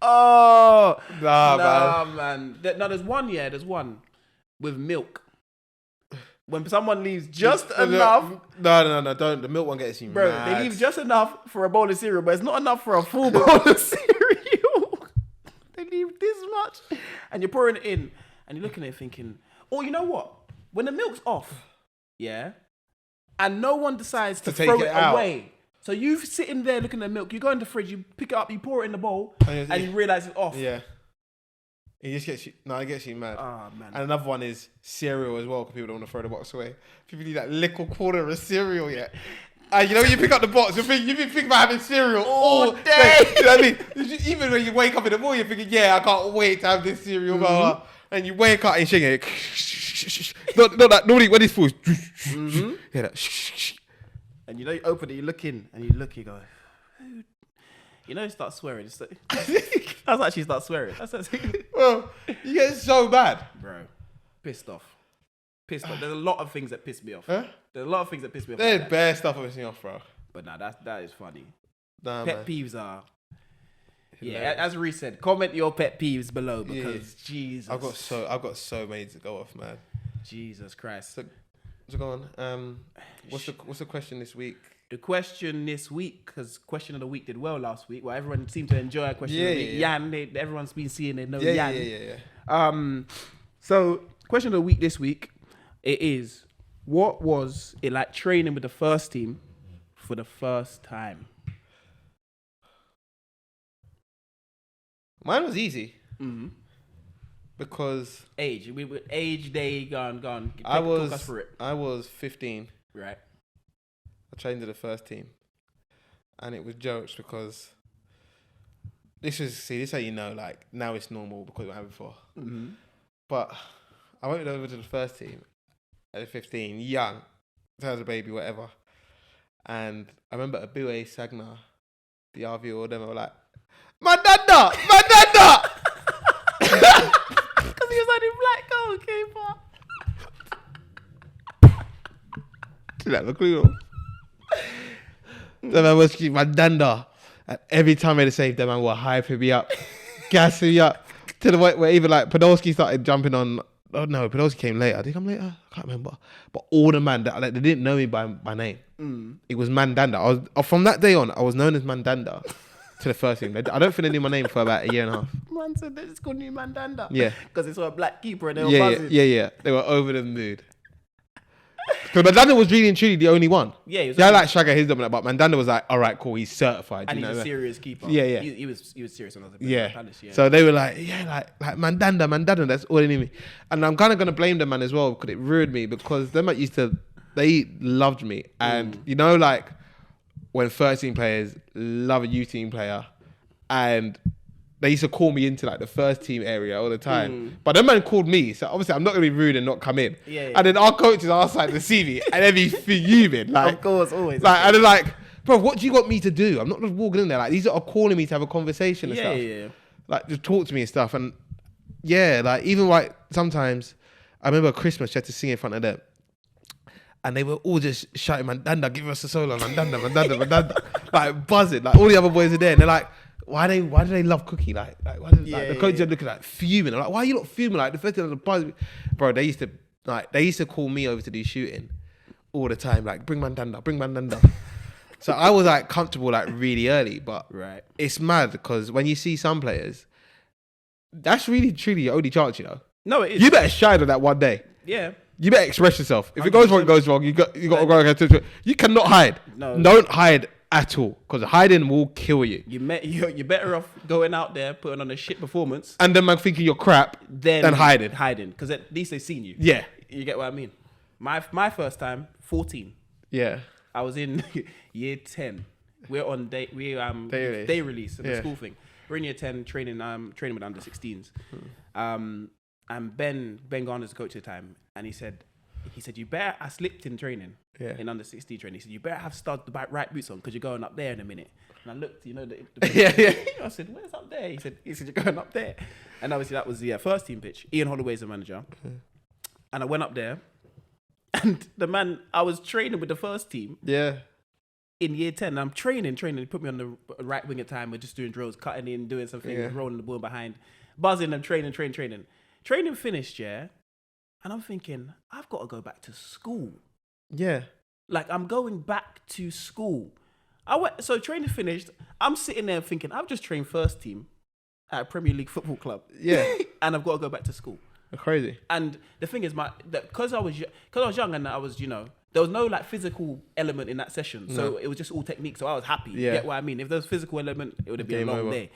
Oh. Nah, man. There's one with milk. When someone leaves just enough... No, don't. The milk one gets you mad. Bro, they leave just enough for a bowl of cereal, but it's not enough for a full bowl of cereal. They leave this much. And you're pouring it in, and you're looking at it thinking, oh, you know what? When the milk's off, yeah, and no one decides to throw it away. So you're sitting there looking at the milk, you go in the fridge, you pick it up, you pour it in the bowl, and you realise it's off. Yeah. It just gets you. No, it gets you mad. Oh, man. And another one is cereal as well, because people don't want to throw the box away. People need that little quarter of cereal yet. And you know, when you pick up the box, you've been thinking about having cereal all day. You know what I mean? Even when you wake up in the morning, you're thinking, yeah, I can't wait to have this cereal. Blah, blah. And you wake up and shaking it. Not that. Normally, when it's full, yeah, that. And you know, you open it, you look in, and you go, you know, you start swearing. That's actually start swearing. Well, you get so bad. Bro, pissed off. There's a lot of things that piss me off. Huh? There's a lot of things that piss me off. There's bare stuff that piss me off, bro. But nah, that is funny. Nah, pet peeves are... Yeah, as Reece said, comment your pet peeves below because Jesus. I've got so many to go off, man. Jesus Christ. So go on. What's the question this week? The question this week, because question of the week did well last week. Well, everyone seemed to enjoy our question of the week. Yan, everyone's been seeing it. Yan. Yeah. So question of the week this week, it is, what was it like training with the first team for the first time? Mine was easy. Mm-hmm. Because age day gone. Talk us through it. I was 15. Right. I trained to the first team, and it was jokes because this is how you know, like, now it's normal because we had before. Mm-hmm. But I went over to the first team at 15, young, as a baby, whatever. And I remember Abiwe Sagna, the RV, all them were like, Mandanda! Because he was only black goalkeeper. Did that look real? The man was Mandanda. And every time I had a save, the man would hype me up, gas me up, to the point where even like Podolski started jumping on. Oh no, Podolski came later. Did he come later? I can't remember. But all the man that they didn't know me by name. It was Mandanda. From that day on, I was known as Mandanda to the first team. I don't think they knew my name for about a year and a half. Man said they just called me Mandanda. Yeah, because it's a black keeper and they were buzzing. Yeah. They were over the mood. Because Mandanda was really and truly the only one. Yeah, he was like Shagger, his dominant, but Mandanda was like, all right, cool, he's certified. And he's a serious keeper. Yeah. He was serious when I was at Palace, yeah. So they were like, like Mandanda, that's all they need me. And I'm kind of going to blame the man as well because it ruined me because them they loved me. And you know, like when 13 players love a U team player and they used to call me into like the first team area all the time. But the man called me, so obviously I'm not gonna be rude and not come in. Yeah. And then our coaches are outside to see me, and then be fuming. Like, of course, always. Like, and they're like, bro, what do you want me to do? I'm not just walking in there. Like, these are calling me to have a conversation and stuff. Yeah. Like, just talk to me and stuff. And yeah, like even like sometimes, I remember Christmas, you had to sing in front of them. And they were all just shouting, Mandanda, give us a solo, Mandanda. Like buzzing. Like all the other boys are there. And they're like, why do they love Cookie? Like the coaches are looking like fuming. I'm like, why are you not fuming? Like the first thing was a buzz. Bro, they used to call me over to do shooting all the time. Like, bring Mandanda. So I was like comfortable like really early, but it's mad because when you see some players, that's really truly your only chance, you know. No, it is. You better shine on that one day. Yeah. You better express yourself. If it goes wrong, it goes wrong. You got to go against it. You cannot hide. No. Don't hide at all because hiding will kill you. You're better off going out there, putting on a shit performance. And then man thinking you're crap than hiding. Hiding. Because at least they've seen you. Yeah. You get what I mean? My first time, 14. Yeah. I was in year 10. We're on day release and the school thing. We're in year 10 training with under 16s. And Ben Garner's the coach at the time, and he said you better. I slipped in training in under 16 training. He said you better have started the right boots on because you're going up there in a minute. And I looked, you know, I said, where's up there? He said you're going up there. And obviously that was the first team pitch. Ian Holloway's the manager, and I went up there, and the man I was training with the first team. Yeah. In year 10, I'm training. He put me on the right wing at the time. We're just doing drills, cutting in, doing something, rolling the ball behind, buzzing and training. Training finished, and I'm thinking, I've got to go back to school. Yeah. Like, I'm going back to school. So training finished, I'm sitting there thinking, I've just trained first team at a Premier League football club. Yeah. And I've got to go back to school. That's crazy. And the thing is, because I was young and I was, you know, there was no like physical element in that session. No. So it was just all technique. So I was happy. Yeah. You get what I mean? If there was physical element, it would have been a long day.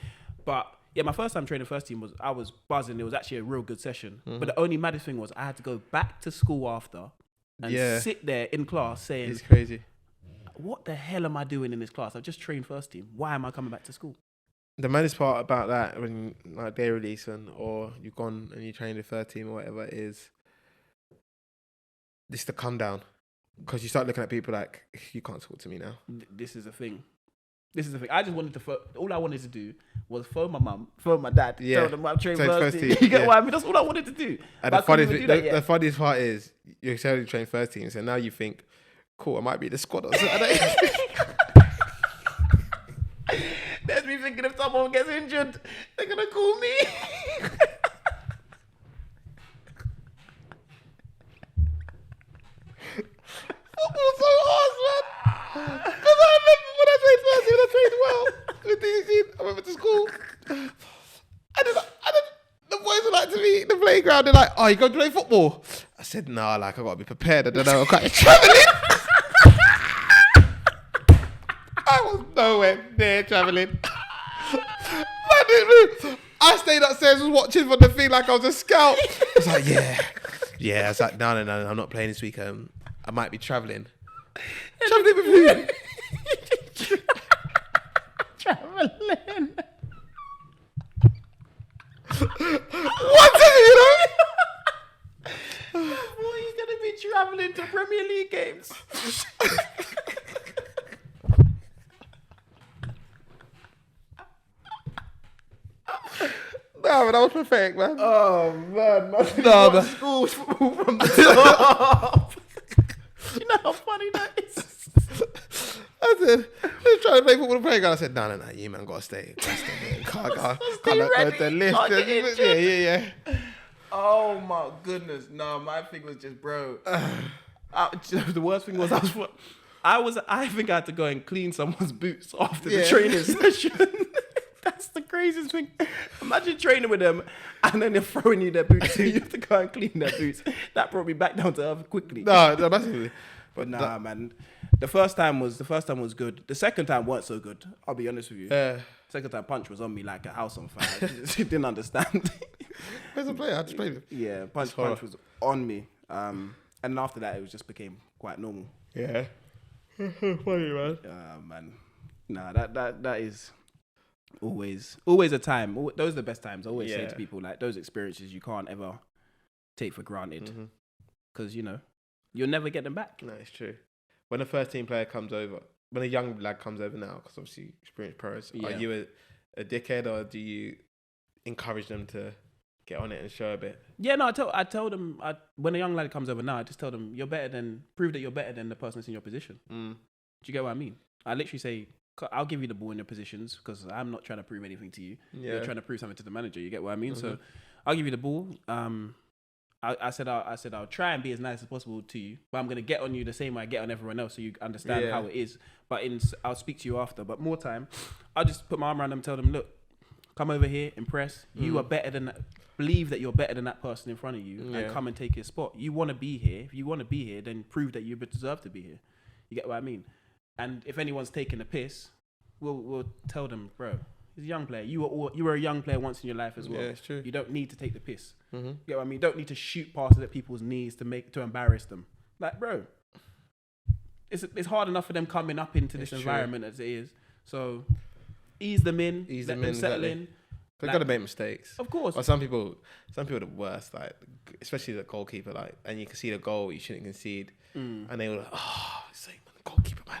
But yeah, my first time training first team I was buzzing. It was actually a real good session. Mm-hmm. But the only maddest thing was I had to go back to school after and sit there in class saying, it's crazy. What the hell am I doing in this class? I've just trained first team. Why am I coming back to school? The maddest part about that, when like day release or you've gone and you train the third team or whatever, is this the come down. Because you start looking at people like, you can't talk to me now. This is the thing. I just wanted to, all I wanted to do was phone my mum, phone my dad, tell them I'm training first team. You get what I mean? That's all I wanted to do. And the funniest part is, you're saying you train first team, so now you think, cool, I might be the squad on Saturday. There's me thinking if someone gets injured, they're going to call me. Football's so hard, man. Because I remember when I trained first team, I trained well with DOESN. I went to school. And then the boys were like to me in the playground, they're like, oh, you going to play football? I said, nah, like, I got to be prepared. I don't know, I'm quite travelling. I was nowhere near travelling. I stayed upstairs, was watching for the thing like I was a scout. I was like, yeah. I was like, no, I'm not playing this week. I might be travelling. Travelling with who? Travelling. What is it, you know? Boy, he's going to be travelling to Premier League games. No, but that was pathetic, man. Oh, man. No, school from the top. You know how funny that is? I said, let's try to play football in the playground. I said, no, you man got to stay. Can't let the lift. Yeah. Oh, my goodness. No, my thing was just, bro. The worst thing was, I think I had to go and clean someone's boots after the training session. That's the craziest thing. Imagine training with them and then they're throwing you their boots so you have to go and clean their boots. That brought me back down to earth quickly. No, massively. But nah, man. The first time was good. The second time weren't so good. I'll be honest with you. Second time Punch was on me like a house on fire. I just didn't understand. As a player, I just played him. Yeah, Punch was on me. And then after that, it just became quite normal. Yeah. Funny, man. Man. Nah, that is... Always a time. Those are the best times. I always say to people, like, those experiences you can't ever take for granted, because you'll never get them back. No, it's true. When a first team player comes over, when a young lad comes over now, because obviously experienced pros, are you a dickhead, or do you encourage them to get on it and show a bit? Yeah, no, I tell them, when a young lad comes over now, I just tell them, prove that you're better than the person that's in your position. Do you get what I mean? I literally say, I'll give you the ball in your positions, because I'm not trying to prove anything to you. You're trying to prove something to the manager. You get what I mean? So I'll give you the ball. I said I'll try and be as nice as possible to you, but I'm gonna get on you the same way I get on everyone else, so you understand how it is. But I'll speak to you after. But more time, I'll just put my arm around them, tell them, look, come over here, impress. You are better than that. Believe that you're better than that person in front of you, and come and take your spot. You want to be here. If you want to be here, then prove that you deserve to be here. You get what I mean? And if anyone's taking a piss, we'll tell them, bro, he's a young player. You were a young player once in your life as well. Yeah, it's true. You don't need to take the piss. You get what I mean? You don't need to shoot passes at people's knees to embarrass them. Like, bro, it's hard enough for them coming up into this environment as it is. So ease them in, let them settle in. They've got to make mistakes, of course. But some people are the worst. Like, especially the goalkeeper. Like, and you can see the goal you shouldn't concede, and they were like, "Oh, it's like, man, the goalkeeper, man."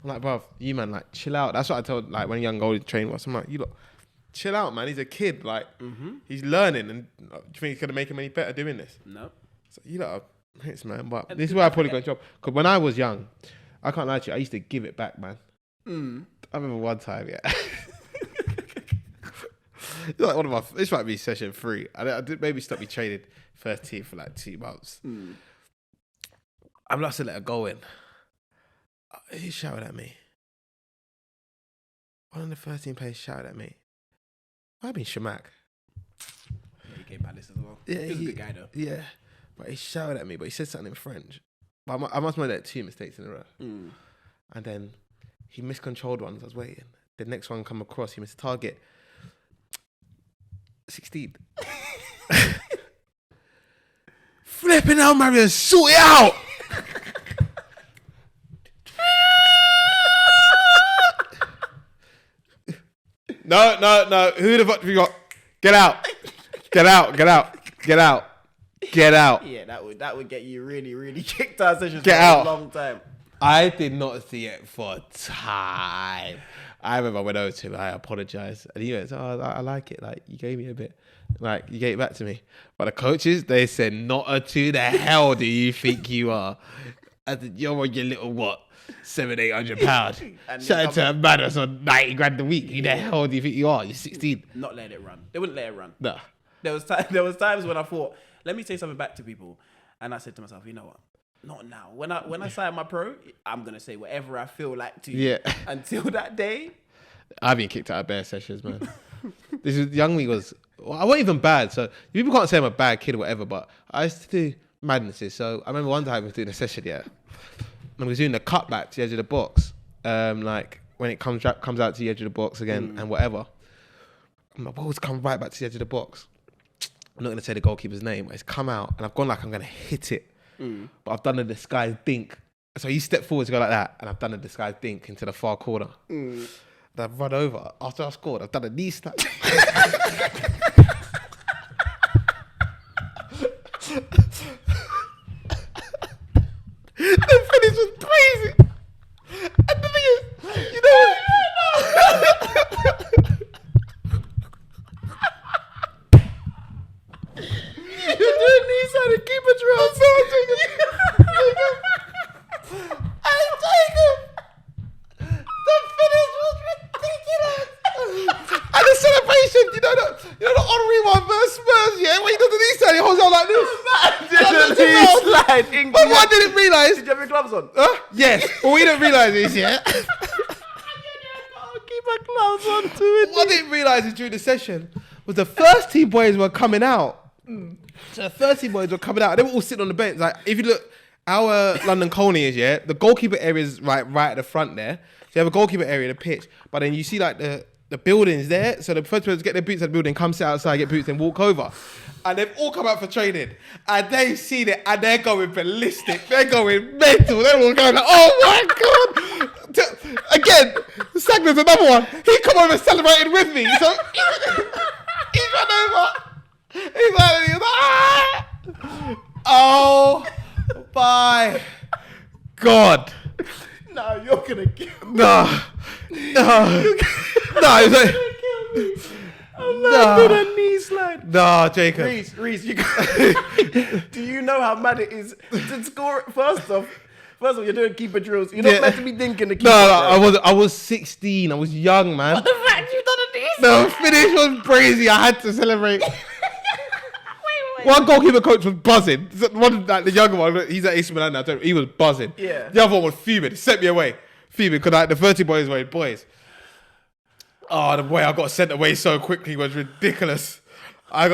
I'm like, bruv, you man, like, chill out. That's what I told, like, when a young goalie training was. I'm like, you look, chill out, man. He's a kid. Like, he's learning, and do you think it's gonna make him any better doing this? No. So you lot, thanks, man. But this is where I probably got a job. Because when I was young, I can't lie to you, I used to give it back, man. I remember one time, like this might be session 3. I did maybe stop me training first team for like 2 months. I'm not to let her go in. He shouted at me. One of the first team players shouted at me. I've been Shamak. Yeah, he came Palace as well. Yeah, he's a good guy though. Yeah, but he shouted at me, but he said something in French. But I must have made 2 mistakes in a row. And then he miscontrolled one as I was waiting. The next one come across, he missed the target. 16. Flipping out, Marion, sort it out. No. Who the fuck have you got? Get out. Yeah, that would get you really, really kicked out sessions for a long time. I did not see it for time. I remember I went over to him, I apologized. And he went, "Oh, I like it. Like, you gave me a bit. Like, you gave it back to me." But the coaches, they said, "Not to the hell do you think you are?" I said, "You're on your little, what, 700-800 pounds. Shout out to a man that's on 90 grand a week. Who the hell do you think you are? You're 16. Not letting it run. They wouldn't let it run. Nah. There was times when I thought, let me say something back to people. And I said to myself, you know what? Not now. When I sign my pro, I'm going to say whatever I feel like to you. Yeah. Until that day. I've been kicked out of bare sessions, man. This is young me was, well, I wasn't even bad. So people can't say I'm a bad kid or whatever, but I used to do madnesses. So I remember one time I was doing a session, and I was doing the cutback to the edge of the box. Like when it comes out to the edge of the box again and whatever. My ball's come right back to the edge of the box. I'm not going to say the goalkeeper's name, but it's come out and I've gone like I'm going to hit it. But I've done a disguised dink. So you step forward to go like that, and I've done a disguised dink into the far corner. And I've run over. After I scored, I've done a knee snap. The finish was crazy. And the thing is, you know you're doing these on the keeper drill. I take him. The finish was ridiculous. And the celebration, you know the honorary one versus Spurs, yeah? When he does the knee slide, he holds out like this. But what I didn't realise. Did you have your gloves on? Yes. But we didn't realise this, yeah? Keep my gloves on to it. What I didn't realise is during the session was the first team boys were coming out. So the first team boys were coming out. They were all sitting on the bench. Like, if you look, our London Colney is, the goalkeeper area is right at the front there. So you have a goalkeeper area, the pitch. But then you see like the buildings there. So the first players get their boots at the building, come sit outside, get boots, and walk over. And they've all come out for training. And they've seen it, and they're going ballistic. They're going mental. They're all going like, oh my God. Again, Sagner's another one. He come over and celebrated with me. So he ran over. He's like, ah! Oh my God. No, you're gonna kill me. No. No, he's like, did a knee slide. No, Jacob. Reese, do you know how mad it is to score? First off, you're doing keeper drills. You're not meant to be thinking the keeper. No, I was 16. I was young, man. But the fact you've done a knee slide. The finish was crazy. I had to celebrate. Wait. One goalkeeper coach was buzzing. One, like the younger one, he's at AC Milan now. He was buzzing. Yeah. The other one was fuming. He sent me away. Fuming because like, the 30 boys were boys. Oh, the way I got sent away so quickly was ridiculous. I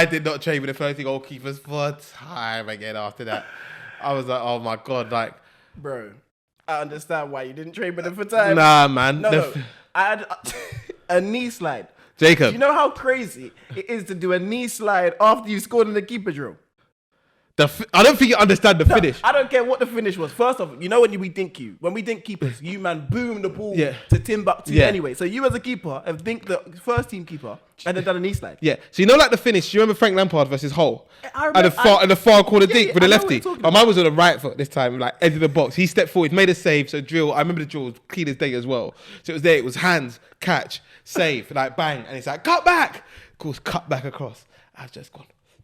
did not train with the 30 goalkeepers for time again after that. I was like, oh my God, like. Bro, I understand why you didn't train with them for time. Nah, man. No. I had a knee slide. Jacob. Do you know how crazy it is to do a knee slide after you scored in the keeper drill? I don't think you understand the finish. I don't care what the finish was. First off, you know when we dink keepers, you man boom the ball to Timbuktu anyway. So you as a keeper have dinked the first team keeper and then done a knee slide. Yeah. So you know like the finish, you remember Frank Lampard versus Hull? And the far corner dink with the lefty. But mine was on the right foot this time, like edge of the box. He stepped forward, made a save, so drill. I remember the drill was clean as day as well. So it was there, it was hands, catch, save, like bang, and it's like cut back. Of course, cut back across.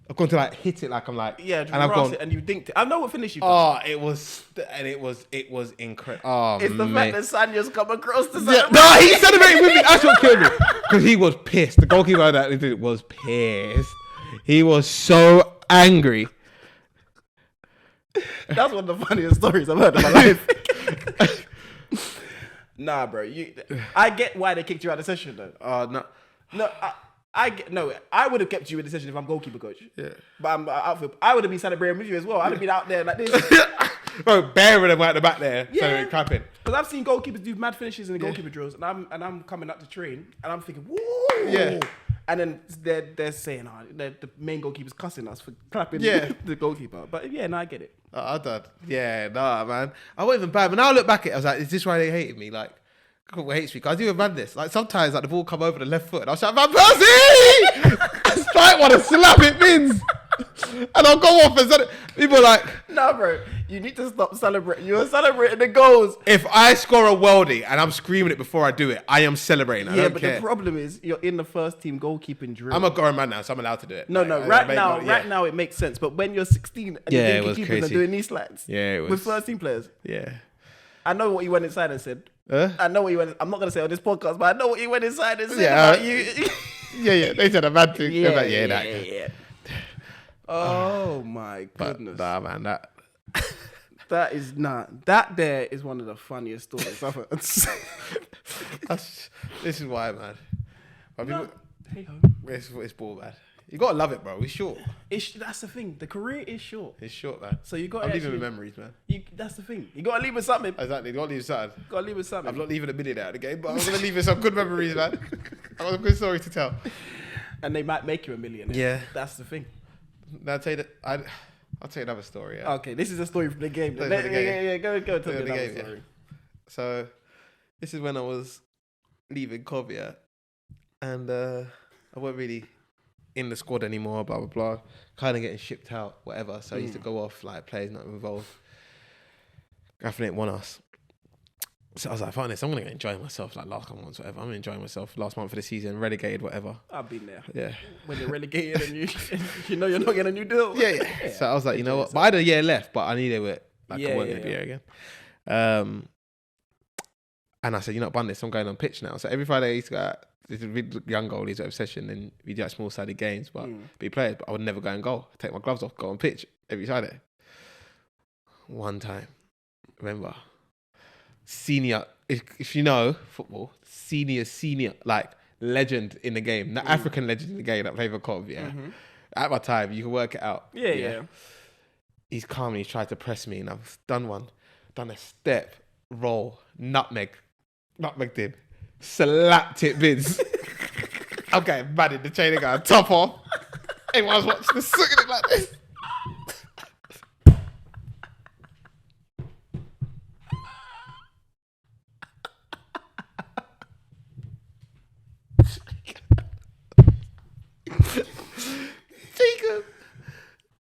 I've gone to like hit it like I'm like and I've gone it and you dinked it. I know what finish you've done. Oh, it was incredible. Oh, it's the fact that Sanya's come across to celebrate. No, he celebrated with me. That's what killed me because he was pissed. The goalkeeper that was pissed. He was so angry. That's one of the funniest stories I've heard in my life. Nah, bro. I get why they kicked you out of the session though. No. I would have kept you in the session if I'm goalkeeper coach. Yeah. But I'm outfield. I would have been celebrating with you as well. I'd have been out there like this. Bro, bearing them out the back there, celebrating, clapping. Because I've seen goalkeepers do mad finishes in the goalkeeper drills, and I'm coming up to train, and I'm thinking, woo! Yeah. And then they're saying, the main goalkeeper's cussing us for clapping the goalkeeper. But I get it. I done. Yeah, nah, man. I wasn't even bad. But now I look back at it, I was like, is this why they hated me? Like, who hates me? Because I do a madness. Like sometimes, like the ball come over the left foot, and I'll shout, "Van Persie!" Strike one and slap it, Vince. And I'll go off and people are like, "Nah, bro, you need to stop celebrating. You're celebrating the goals." If I score a worldie and I'm screaming it before I do it, I am celebrating. I don't care. The problem is you're in the first team goalkeeping drill. I'm a grown man now, so I'm allowed to do it. No, right now it makes sense. But when you're 16 and you're keepers and doing knee slides, with first team players, I know what you went inside and said. I know what you went. I'm not gonna say on this podcast, but I know what you went inside and said about you. yeah. They said a bad thing. Yeah. Oh my goodness. Nah, man, that there is one of the funniest stories I've heard. This is why, man. Hey ho. It's ball, man. You gotta love it, bro. It's short. That's the thing. The career is short. It's short, man. So you got. I'm leaving with memories, man. That's the thing. You gotta leave with something. Exactly. You gotta leave with something. I'm not leaving a minute out of the game, but I'm gonna leave with some good memories, man. I got a good story to tell. And they might make you a millionaire. Yeah. That's the thing. Now I'll tell you another story. Yeah. Okay, this is a story from the game. Go tell me another story. Yeah. So this is when I was leaving Covia, and I wasn't really in the squad anymore, blah blah blah, kind of getting shipped out, whatever. So I used to go off, like players not involved. Gaffney won us, so I was like, fine, I'm gonna enjoy myself, like last couple months, whatever. I'm enjoying myself last month of the season, relegated, whatever. I've been there. Yeah. When you're relegated and you know you're not getting a new deal. Yeah. So I was like, you know what? But I had a year left, but I needed it. Like I wasn't gonna be here again. And I said, you know what, bun this, I'm going on pitch now. So every Friday I used to go out. This is really young goalies at obsession, and we do like small-sided games, but be players. But I would never go and goal. Take my gloves off, go on pitch every Friday. One time, remember, senior. If you know football, senior, like legend in the game, the African legend in the game that played for Cov. Yeah, at my time, you can work it out. Yeah. He's calmly tried to press me, and I've done a step, roll, nutmegged him. Slapped it, Vince. I'm getting mad in the chain guy, top off. Everyone's watching the sucking it like this.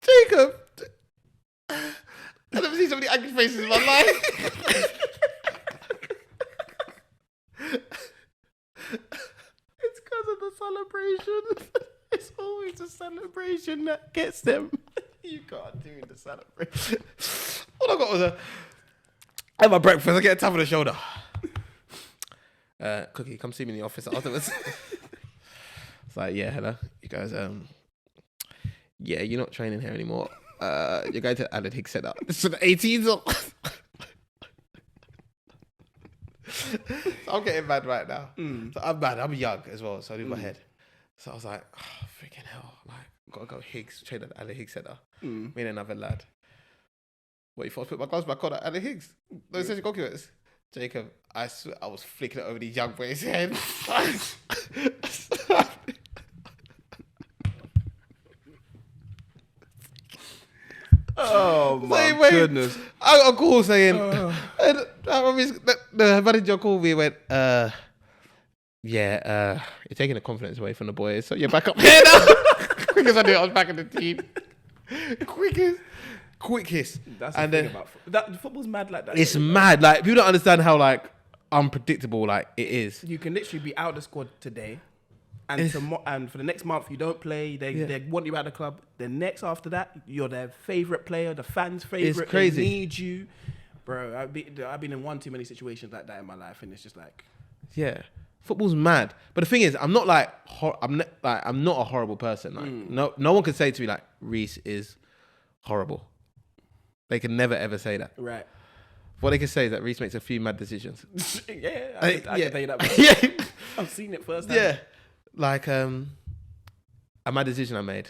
Jacob. I've never seen so many angry faces in my life. It's because of the celebration. It's always a celebration that gets them. You can't do the celebration. All I got was I had my breakfast. I get a tap on the shoulder. Cookie, come see me in the office afterwards. It's like, yeah, hello. You guys, yeah, you're not training here anymore. You're going to Alan Higgs Centre. This is for the 18s. So I'm getting mad right now. So I'm mad. I'm young as well, so I do my head. So I was like, oh, freaking hell. Like, gotta go Higgs, train at Alan Higgs Centre. Me and another lad. What, you thought I put my gloves back on at Alan Higgs? Those such goalkeepers. Jacob, I swear I was flicking it over these young boys' head. Oh my goodness. I got a call saying, the manager called me and went, you're taking the confidence away from the boys, so you're back up here now. Quick as I knew I was back in the team. Quickest. That's the thing about that. Football's mad like that. It's mad. Like, people don't understand how like unpredictable like it is. You can literally be out of the squad today, and for the next month you don't play. They want you out of the club. The next after that, you're their favorite player, the fans' favorite. It's crazy. They need you, bro. I've been in one too many situations like that in my life, and it's just like, yeah, football's mad. But the thing is, I'm not like I'm not a horrible person. Like no one could say to me like Reece is horrible. They can never ever say that. Right. What they can say is that Reece makes a few mad decisions. I can tell you that. I've seen it firsthand. Yeah. Like a mad decision I made.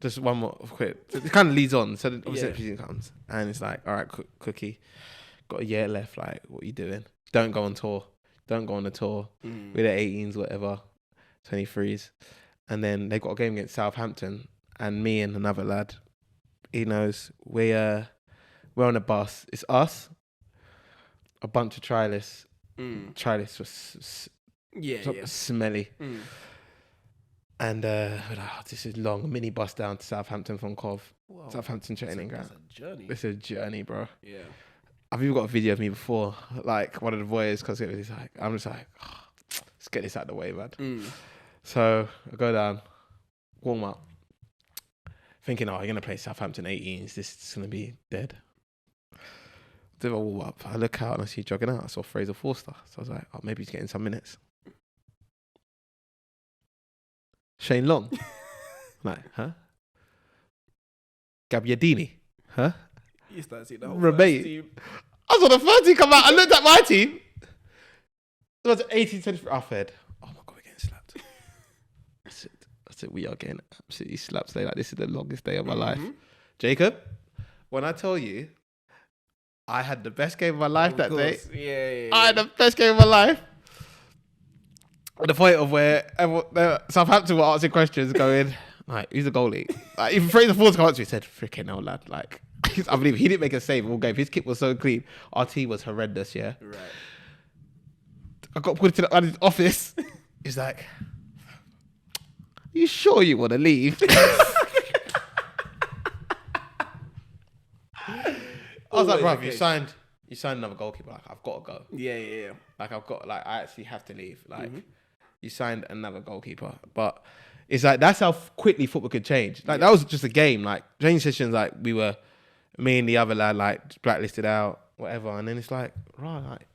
Just one more quick. It kind of leads on. So obviously the season comes and it's like, all right, Cookie, got a year left. Like, what are you doing? Don't go on tour. Don't go on the tour. We're the 18s, whatever, 23s. And then they got a game against Southampton and me and another lad, he knows, we're on a bus. It's us, a bunch of trialists. Trialists was smelly. And we're like, oh, this is long. A mini bus down to Southampton from Cov. Whoa. Southampton training ground. It's a journey. It's a journey, bro. Yeah. I've even got a video of me before, like one of the boys, because it was like, I'm just like, oh, let's get this out of the way, man. So I go down, warm up, thinking, oh, you're going to play Southampton 18s. This is going to be dead. Do a warm up. I look out and I see jogging out. I saw Fraser Forster. So I was like, oh, maybe he's getting some minutes. Shane Long. I'm like, huh? Gabbiadini. Huh? You start seeing the whole Rebate. team. I saw the first team come out. I looked at my team. It was 18-23. I said, oh my God, we're getting slapped. I said, we are getting absolutely slapped today. Like, this is the longest day of my life. Jacob, when I tell you, I had the best game of my life that day. Yeah. I had the best game of my life. At the point of where Southampton were asking questions, going, like, who's the goalie? Like, even Fraser Ford came up to me and said, freaking hell, lad. Like, I believe he didn't make a save all game. His kick was so clean. Our team was horrendous, yeah? Right. I got put into the office. He's like, are you sure you want to leave? I was like, bro, you signed another goalkeeper. Like, I've got to go. Yeah. Like, I actually have to leave. Like, you signed another goalkeeper. But it's like, that's how quickly football could change. Like, that was just a game. Like, training sessions, like, me and the other lad, like, blacklisted out, whatever. And then it's like, right, like,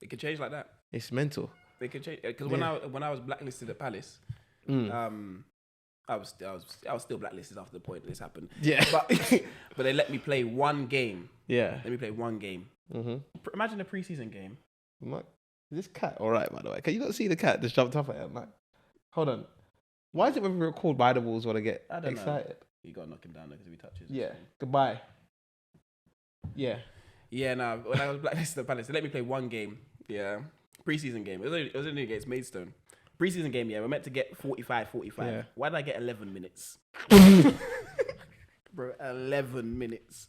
it could change like that. It's mental. It could change. Because when I was blacklisted at Palace, I was still blacklisted after the point that this happened. Yeah. But they let me play one game. Yeah. Let me play one game. Imagine a preseason game. I'm like, is this cat all right, by the way? Can you not see the cat just jumped up at him? Like, hold on. Why is it when we record by the walls when I get excited? Know. You got to knock him down because if he touches. Yeah. Goodbye. Yeah. Yeah, no. When I was blacklisted at Palace, they let me play one game. Yeah. Preseason game. It was only against Maidstone. Preseason game, yeah. We're meant to get 45. Yeah. Why did I get 11 minutes? Bro, 11 minutes.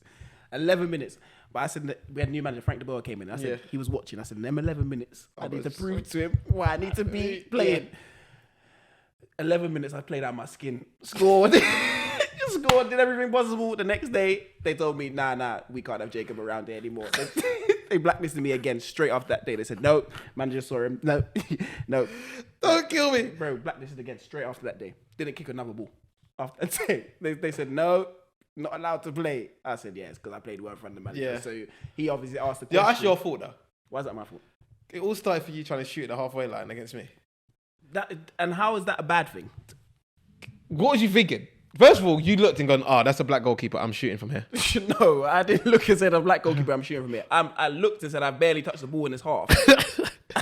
11 minutes. But I said, we had a new manager, Frank de Boer came in. I said, he was watching. I said, them 11 minutes. I need to prove to him why I need to be playing. 11 minutes, I played out my skin. Scored. Scored, did everything possible. The next day, they told me, nah, we can't have Jacob around here anymore. They blacklisted me again straight after that day. They said, no, manager saw him. No, no. Don't kill me. Bro, blacklisted again straight after that day. Didn't kick another ball. After that day, they said, no, not allowed to play. I said, yes, because I played well in front of the manager. Yeah. So he obviously asked the question. Yeah, that's your fault, though. Why is that my fault? It all started for you trying to shoot at the halfway line against me. And how is that a bad thing? What was you thinking? First of all, you looked and gone, that's a black goalkeeper. I'm shooting from here. No, I didn't look and said a black goalkeeper. I'm shooting from here. I looked and said I barely touched the ball in this half.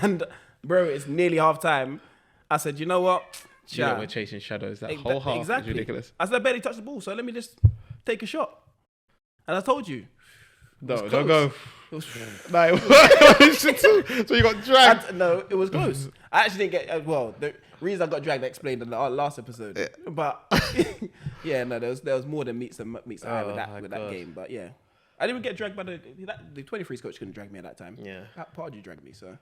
And bro, it's nearly half time. I said, you know what? You know, we're chasing shadows. That whole half is ridiculous. I said I barely touched the ball, so let me just take a shot. And I told you. No, don't go. It was So you got dragged? No, it was close. I actually didn't get. The reason I got dragged I explained in the last episode. Yeah. But yeah, no, there was more than meets the eye with that game. But yeah, I didn't even get dragged by the 23 coach couldn't drag me at that time. Yeah, Pardew dragged me. So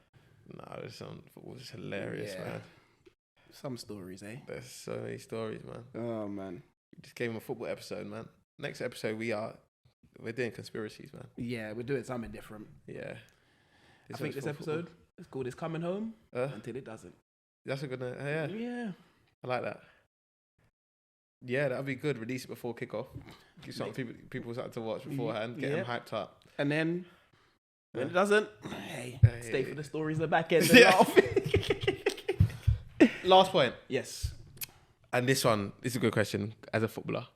no, football was hilarious, man. Some stories, eh? There's so many stories, man. Oh man, we just gave him a football episode, man. Next episode we're doing conspiracies, man. Yeah, we're doing something different. Yeah. I think this episode is called "It's Coming Home" until it doesn't. That's a good name. Yeah. Yeah. I like that. Yeah, that'd be good. Release it before kickoff. Give something people start to watch beforehand. Get them hyped up. And then when it doesn't, stay for the stories in the back end. Last point. Yes. And this is a good question as a footballer.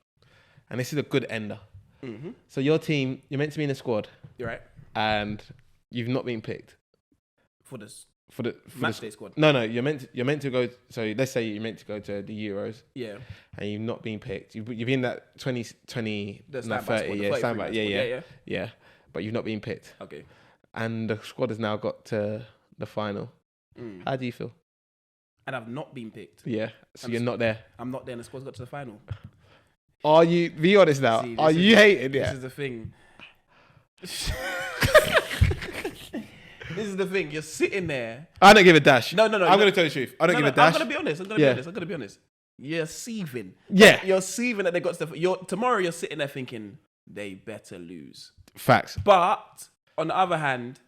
And this is a good ender. Mm-hmm. So your team, you're meant to be in the squad. You're right. And you've not been picked. For the matchday squad. No, you're meant to go. So let's say you're meant to go to the Euros. Yeah. And you've not been picked. You've been that 30. Yeah, standby. Yeah. But you've not been picked. Okay. And the squad has now got to the final. How do you feel? And I've not been picked. Yeah. So you're not there. I'm not there, and the squad's got to the final. Are you? Be honest now. Are you hating? This is the thing. This is the thing. You're sitting there. I don't give a dash. No. I'm going to tell you the truth. I don't give a dash. I'm going to be honest. I'm going to be honest. You're seething. Yeah. You're seething that they got stuff. Tomorrow you're sitting there thinking, they better lose. Facts. But on the other hand,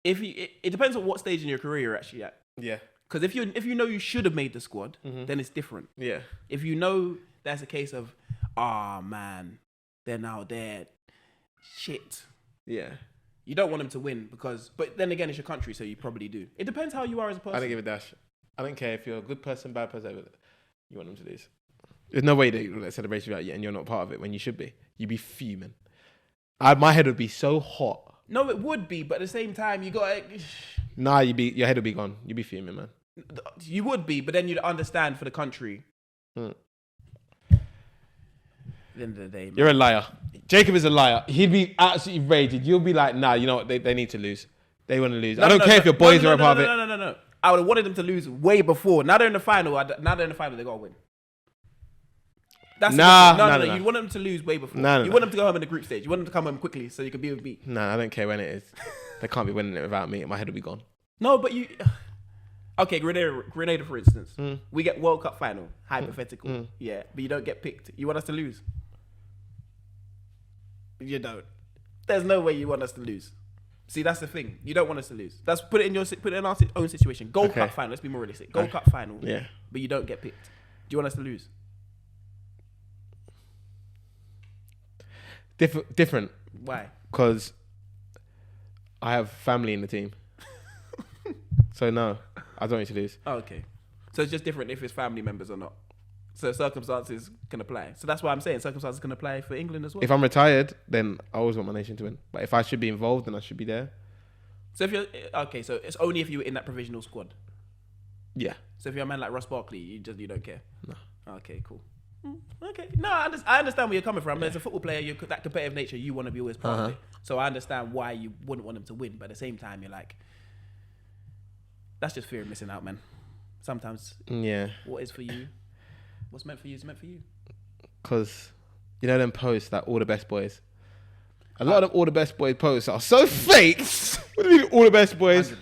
it depends on what stage in your career you're actually at. Yeah. Because if you know you should have made the squad, then it's different. Yeah. If you know that's a case of, man, they're now dead. Shit. Yeah. You don't want them to win but then again, it's your country, so you probably do. It depends how you are as a person. I don't give a dash. I don't care if you're a good person, bad person, you want them to lose. There's no way they let celebration about you and you're not part of it when you should be. You'd be fuming. My head would be so hot. No, it would be, but at the same time, you got. Nah, your head would be gone. You'd be fuming, man. You would be, but then you'd understand for the country. At the end of the day, man. You're a liar. Jacob is a liar. He'd be absolutely raging. You'll be like, nah, you know what? They need to lose. They want to lose. I don't care if your boys are a part of it. No. I would have wanted them to lose way before. Now they're in the final. They got to win. That's no. You want them to lose way before. You want them to go home in the group stage. You want them to come home quickly so you can be with me. No, I don't care when it is. They can't be winning it without me. My head will be gone. No, but you... Okay, Grenada, for instance. We get World Cup final. Hypothetical. Yeah, but you don't get picked. You want us to lose? You don't. There's no way you want us to lose. See, that's the thing. You don't want us to lose. Let's put it in our own situation. Gold Cup final. Let's be more realistic. Gold Cup final. Yeah. But you don't get picked. Do you want us to lose? Different. Why? Because I have family in the team. So no, I don't need to lose. Oh, okay. So it's just different if it's family members or not. So circumstances can apply. So that's why I'm saying circumstances can apply for England as well. If I'm retired, then I always want my nation to win. But if I should be involved, then I should be there. So if you're so it's only if you were in that provisional squad. Yeah. So if you're a man like Ross Barkley, you don't care. No. Okay, cool. Okay. No, I understand where you're coming from. Yeah. As a football player, that competitive nature, you want to be always part of it. So I understand why you wouldn't want them to win, but at the same time, you're like, that's just fear of missing out, man. Sometimes. Yeah. What is for you? What's meant for you is meant for you. Because, you know them posts that all the best boys. A lot of all the best boys posts are so fake. What do you mean all the best boys?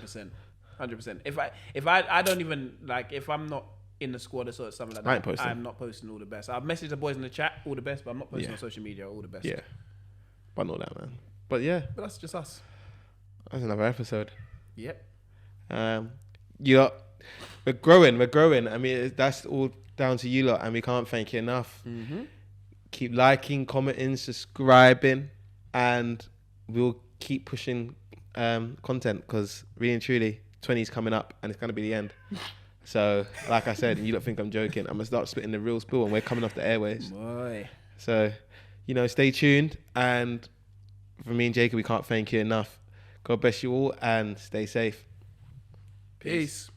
100%. If I don't even, like, if I'm not in the squad or something like that. I ain't posting. I'm not posting all the best. I've messaged the boys in the chat all the best, but I'm not posting on social media all the best. Yeah. But not that, man. But yeah. But that's just us. That's another episode. Yep. You lot, we're growing. I mean, that's all down to you lot, and we can't thank you enough. Mm-hmm. Keep liking, commenting, subscribing, and we'll keep pushing content, because really and truly 20's coming up and it's going to be the end. So like I said, you don't think I'm joking, I'm going to start spitting the real spill and we're coming off the airwaves. Boy. So, stay tuned, and for me and Jacob, we can't thank you enough. God bless you all and stay safe. Peace.